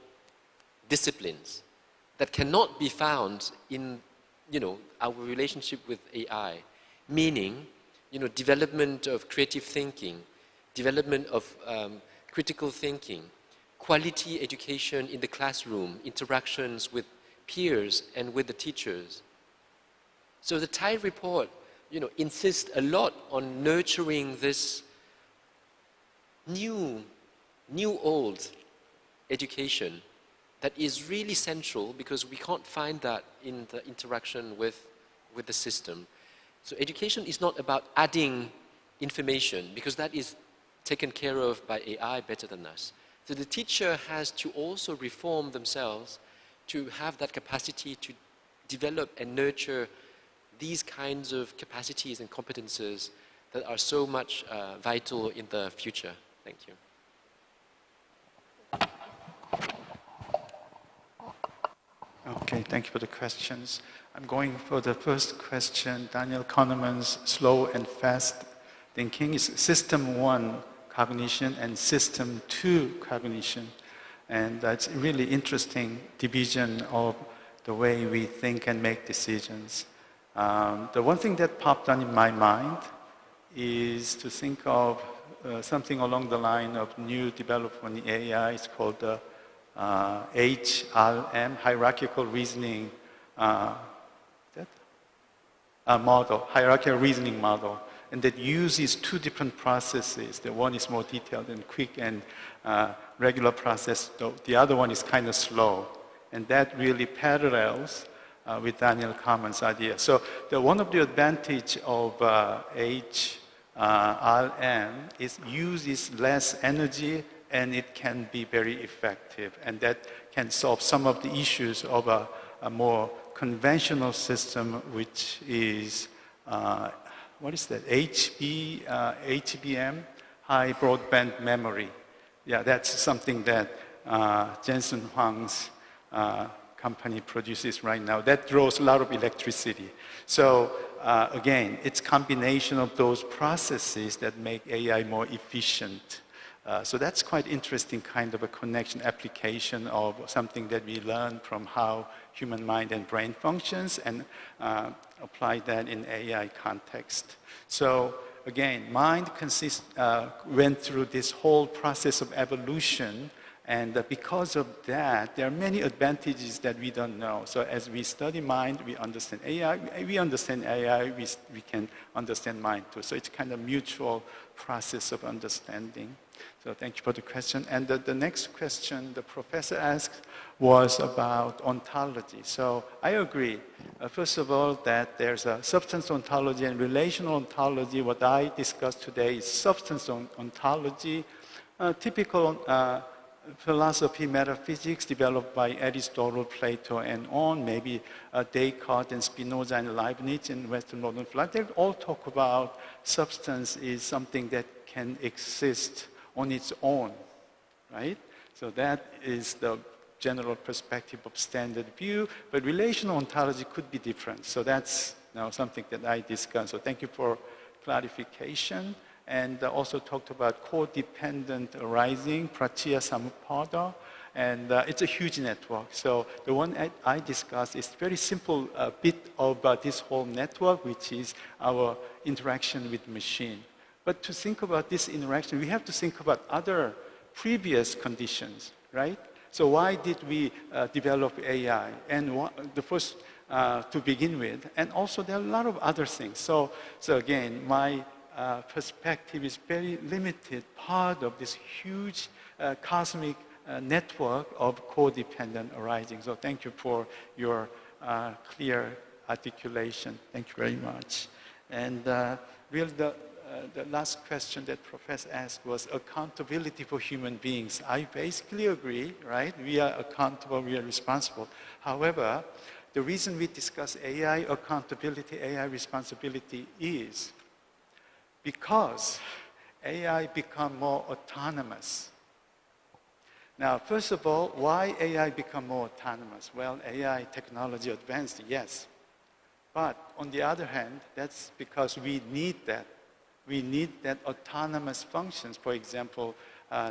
disciplines that cannot be found in our relationship with AI, meaning development of creative thinking, development of critical thinking, quality education in the classroom, interactions with peers and with the teachers. So the Thai report insists a lot on nurturing this new old education that is really central, because we can't find that in the interaction with the system. So education is not about adding information, because that is taken care of by AI better than us. So the teacher has to also reform themselves to have that capacity to develop and nurture these kinds of capacities and competences that are so much vital in the future. Thank you. Okay, thank you for the questions. I'm going for the first question. Daniel Kahneman's slow and fast thinking is system 1 cognition and system 2 cognition. And that's a really interesting division of the way we think and make decisions. The one thing that popped on in my mind is to think of something along the line of new development in AI. It's called the HRM, hierarchical reasoning model, hierarchical reasoning model, and that uses two different processes. The one is more detailed and quick and regular process. The other one is kind of slow, and that really parallels with Daniel Kahneman's idea. So one of the advantage of HRM is uses less energy, and it can be very effective, and that can solve some of the issues of a more conventional system, which is what is that? HBM, high broadband memory. Yeah, that's something that Jensen Huang's company produces right now. That draws a lot of electricity. So again, it's combination of those processes that make AI more efficient So that's quite interesting kind of a connection application of something that we learn from how human mind and brain functions and apply that in AI context. So again, mind went through this whole process of evolution, and because of that, there are many advantages that we don't know. So as we study mind, we understand AI. We understand AI, we can understand mind too. So it's kind of mutual process of understanding. So thank you for the question. And the next question the professor asked was about ontology. So I agree. First of all, that there's a substance ontology and relational ontology. What I discussed today is substance ontology, typical philosophy, metaphysics developed by Aristotle, Plato, and on, maybe Descartes and Spinoza and Leibniz in Western modern philosophy. They all talk about substance is something that can exist on its own, right? So that is the general perspective of standard view, but relational ontology could be different. So that's something that I discussed. So thank you for clarification. And also talked about codependent arising, Pratya Samuppada, and it's a huge network. So the one I discussed is very simple bit of this whole network, which is our interaction with machine. But to think about this interaction, we have to think about other previous conditions, right? So why did we develop AI? And the first to begin with, and also there are a lot of other things. So again, my perspective is very limited, part of this huge cosmic network of codependent arising. So thank you for your clear articulation. Thank you very much. And really the last question that Professor asked was accountability for human beings. I basically agree, right? We are accountable, we are responsible. However, the reason we discuss AI accountability, AI responsibility is because AI become more autonomous. Now, first of all, why AI become more autonomous? Well, AI technology advanced, yes. But on the other hand, that's because we need that. We need that autonomous functions. For example,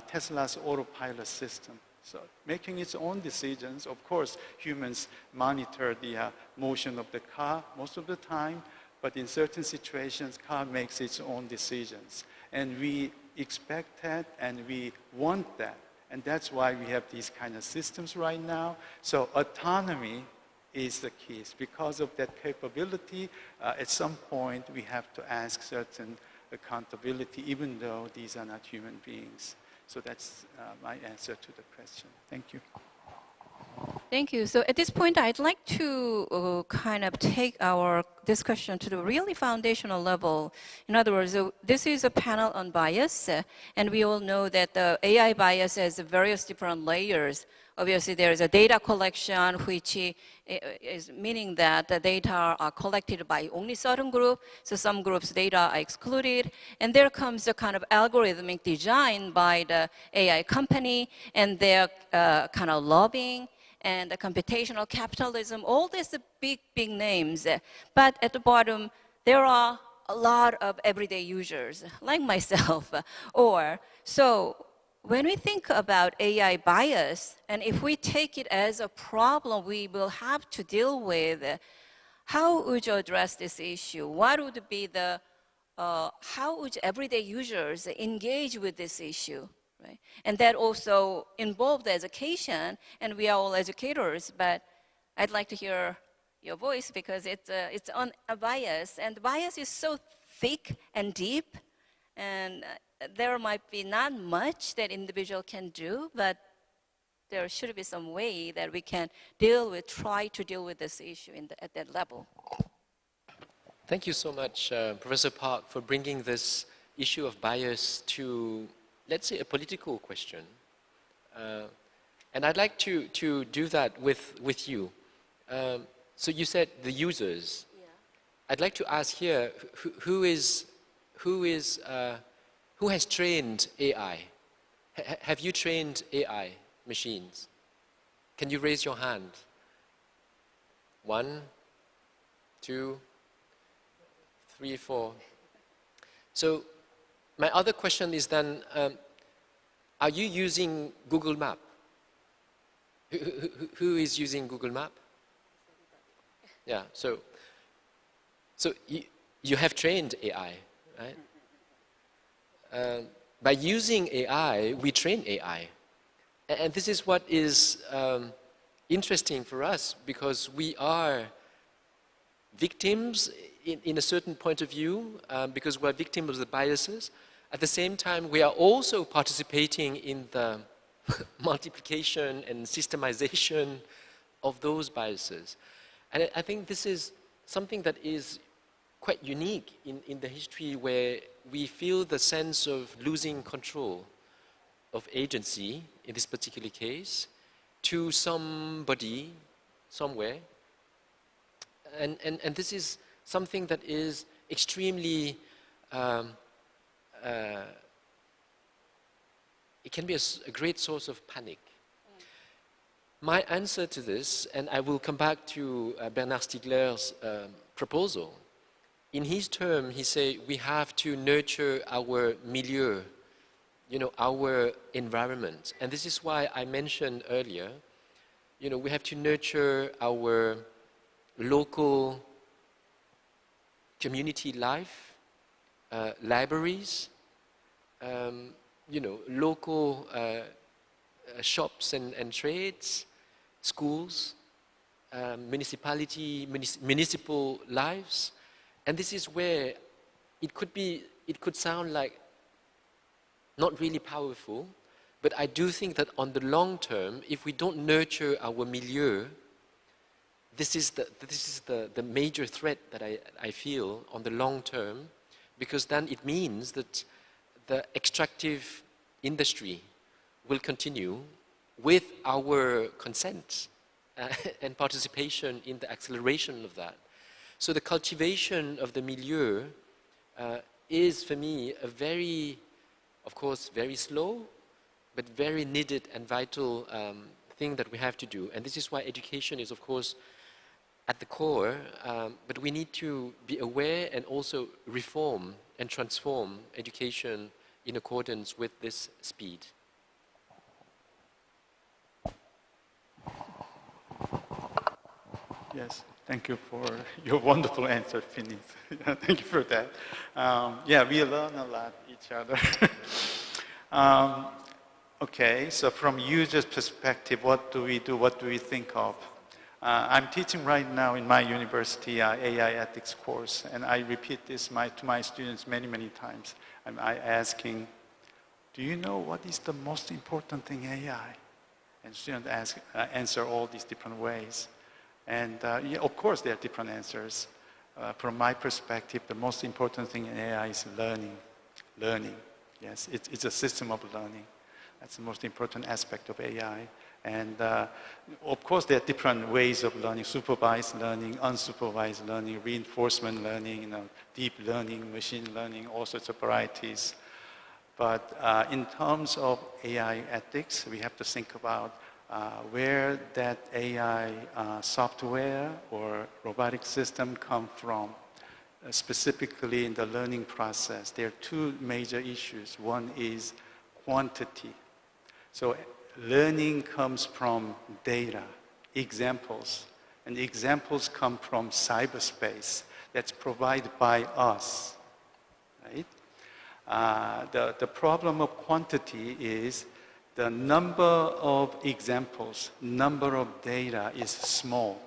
Tesla's autopilot system. So making its own decisions, of course, humans monitor the motion of the car most of the time, but in certain situations, car makes its own decisions. And we expect that and we want that. And that's why we have these kind of systems right now. So autonomy is the key. It's because of that capability, at some point we have to ask certain accountability, even though these are not human beings. So that's my answer to the question. Thank you. Thank you. So at this point, I'd like to kind of take our discussion to the really foundational level. In other words, this is a panel on bias, and we all know that the AI bias has various different layers. Obviously, there is a data collection, which is meaning that the data are collected by only certain group, so some groups' data are excluded. And there comes a kind of algorithmic design by the AI company, and their kind of lobbying, and the computational capitalism, all these big, big names. But at the bottom, there are a lot of everyday users, like myself. So when we think about AI bias, and if we take it as a problem we will have to deal with, how would you address this issue? What would be the, how would everyday users engage with this issue? Right? And that also involved education, and we are all educators, but I'd like to hear your voice because it's on a bias, and the bias is so thick and deep, and there might be not much that individual can do, but there should be some way that we can try to deal with this issue at that level. Thank you so much, Professor Park, for bringing this issue of bias to, let's say, a political question. And I'd like to do that with you. So you said the users. Yeah. I'd like to ask here, who has trained AI? Have you trained AI machines? Can you raise your hand? 1, 2, 3, 4. So my other question is then, Are you using Google Map? Who is using Google Map? Yeah, so you have trained AI, right? By using AI, we train AI. And this is what is interesting for us, because we are victims in a certain point of view, because we're victims of the biases. At the same time, we are also participating in the multiplication and systemization of those biases. And I think this is something that is quite unique in the history, where we feel the sense of losing control of agency, in this particular case, to somebody, somewhere. And this is something that is extremely, it can be a great source of panic. My answer to this, and I will come back to Bernard Stiegler's proposal. In his term, he said we have to nurture our milieu, our environment. And this is why I mentioned earlier, we have to nurture our local community life, libraries, local shops and trades, schools, municipal lives. And this is where it could sound like not really powerful, but I do think that on the long term, if we don't nurture our milieu, this is the major threat that I feel on the long term, because then it means that the extractive industry will continue with our consent and participation in the acceleration of that. So the cultivation of the milieu is, for me, a very, of course, very slow, but very needed and vital thing that we have to do. And this is why education is, of course, at the core, but we need to be aware and also reform and transform education in accordance with this speed. Yes, thank you for your wonderful answer, Finis. Thank you for that. Yeah, we learn a lot each other. Okay, so from user's perspective, what do we do? What do we think of? I'm teaching right now in my university AI ethics course, and I repeat this to my students many, many times. I'm asking, do you know what is the most important thing in AI? And students answer all these different ways. And yeah, of course, there are different answers. From my perspective, the most important thing in AI is learning. Learning, yes, it's a system of learning. That's the most important aspect of AI. And of course, there are different ways of learning: supervised learning, unsupervised learning, reinforcement learning, deep learning, machine learning, all sorts of varieties. But in terms of AI ethics, we have to think about where that AI software or robotic system come from. Specifically in the learning process, there are two major issues. One is quantity. So learning comes from data, examples, and the examples come from cyberspace that's provided by us, right? The problem of quantity is the number of examples, number of data is small,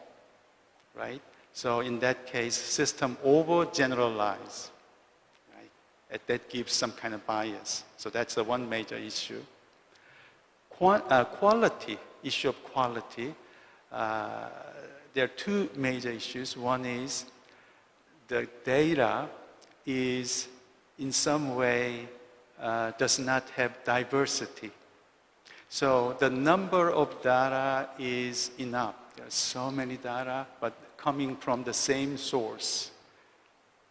right? So in that case, system overgeneralize, right? That gives some kind of bias. So that's the one major issue. Quality, issue of quality, there are two major issues. One is the data is in some way does not have diversity. So the number of data is enough. There are so many data, but coming from the same source,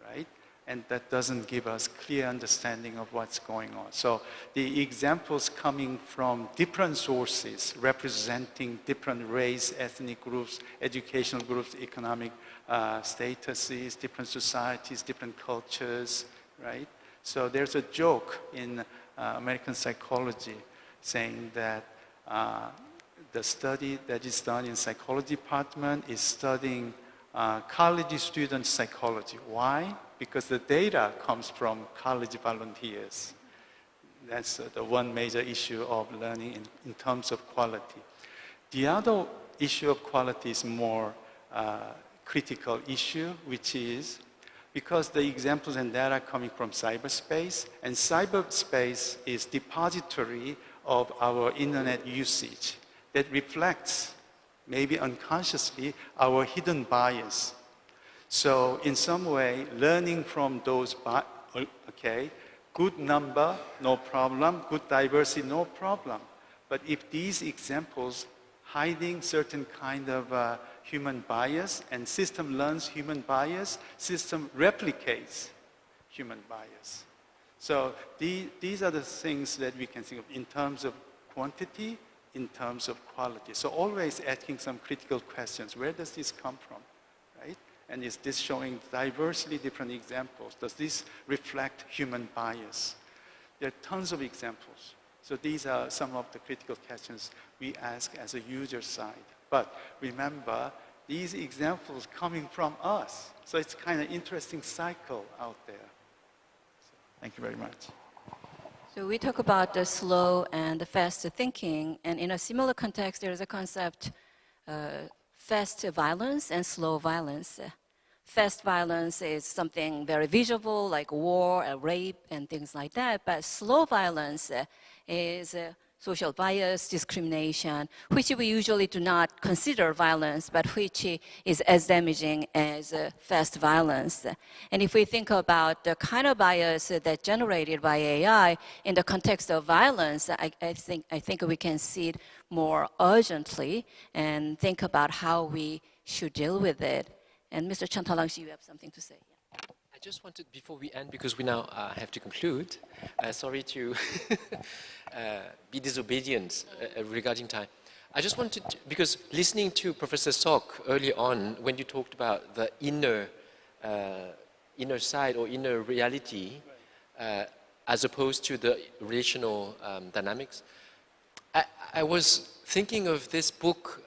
right? And that doesn't give us clear understanding of what's going on. So the examples coming from different sources, representing different race, ethnic groups, educational groups, economic statuses, different societies, different cultures, right? So there's a joke in American psychology. saying that the study that is done in psychology department is studying college student psychology. Why? Because the data comes from college volunteers. That's the one major issue of learning in terms of quality. The other issue of quality is more critical issue, which is because the examples and data are coming from cyberspace, and cyberspace is depository of our internet usage that reflects, maybe unconsciously, our hidden bias. So in some way, learning from those, good number, no problem, good diversity, no problem. But if these examples hiding certain kind of human bias, and system learns human bias, system replicates human bias. So these are the things that we can think of in terms of quantity, in terms of quality. So always asking some critical questions. Where does this come from, right? And is this showing diversely different examples? Does this reflect human bias? There are tons of examples. So these are some of the critical questions we ask as a user side. But remember, these examples coming from us. So it's kind of interesting cycle out there. So, thank you very much. So we talk about the slow and the fast thinking, and in a similar context, there is a concept, fast violence and slow violence. Fast violence is something very visible, like war, rape, and things like that. But slow violence is social bias, discrimination, which we usually do not consider violence, but which is as damaging as fast violence. And if we think about the kind of bias that's generated by AI in the context of violence, I think we can see it more urgently and think about how we should deal with it. And Mr. Chantalangsi, you have something to say. I just wanted, before we end, because we now have to conclude, sorry to be disobedient regarding time. I just wanted to, because listening to Professor Sok early on, when you talked about the inner side or inner reality, as opposed to the relational dynamics, I was thinking of this book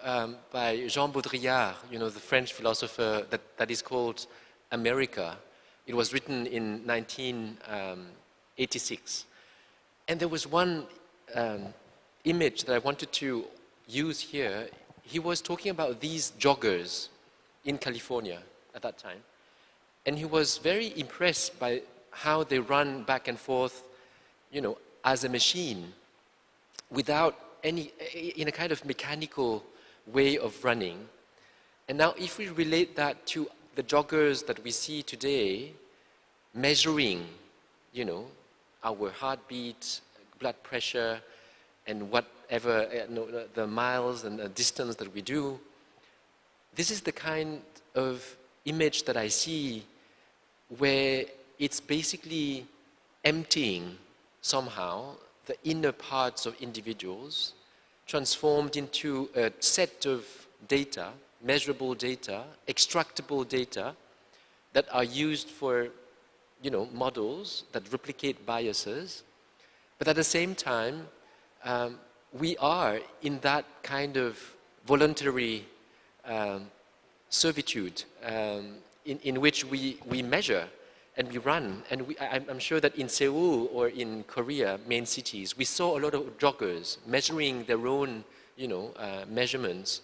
by Jean Baudrillard, you know, the French philosopher that is called America. It was written in 1986. And there was one image that I wanted to use here. He was talking about these joggers in California at that time. And he was very impressed by how they run back and forth, you know, as a machine, without any, in a kind of mechanical way of running. And now if we relate that to the joggers that we see today, measuring, you know, our heartbeat, blood pressure, and whatever, the miles and the distance that we do, this is the kind of image that I see where it's basically emptying somehow the inner parts of individuals, transformed into a set of data, measurable data, extractable data, that are used for, you know, models that replicate biases. But at the same time, we are in that kind of voluntary servitude in which we measure and we run. And I'm sure that in Seoul or in Korea, main cities, we saw a lot of joggers measuring their own, you know, measurements.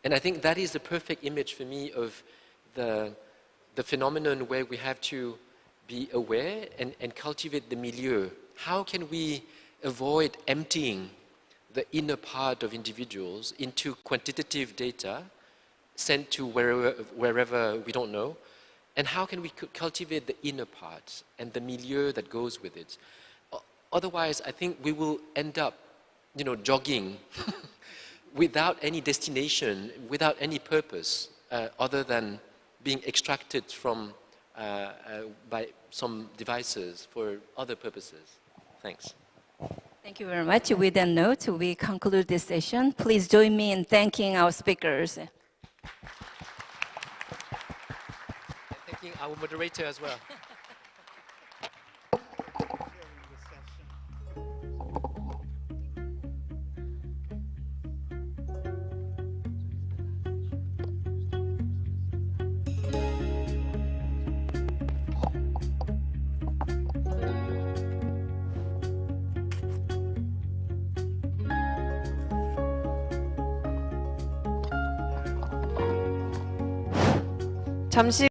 And I think that is the perfect image for me of the phenomenon where we have to be aware and cultivate the milieu. How can we avoid emptying the inner part of individuals into quantitative data sent to wherever we don't know? And how can we cultivate the inner parts and the milieu that goes with it? Otherwise, I think we will end up, you know, jogging without any destination, without any purpose, other than being extracted from by some devices for other purposes. Thanks. Thank you very much. With that note, we conclude this session. Please join me in thanking our speakers. Thanking our moderator as well. 잠시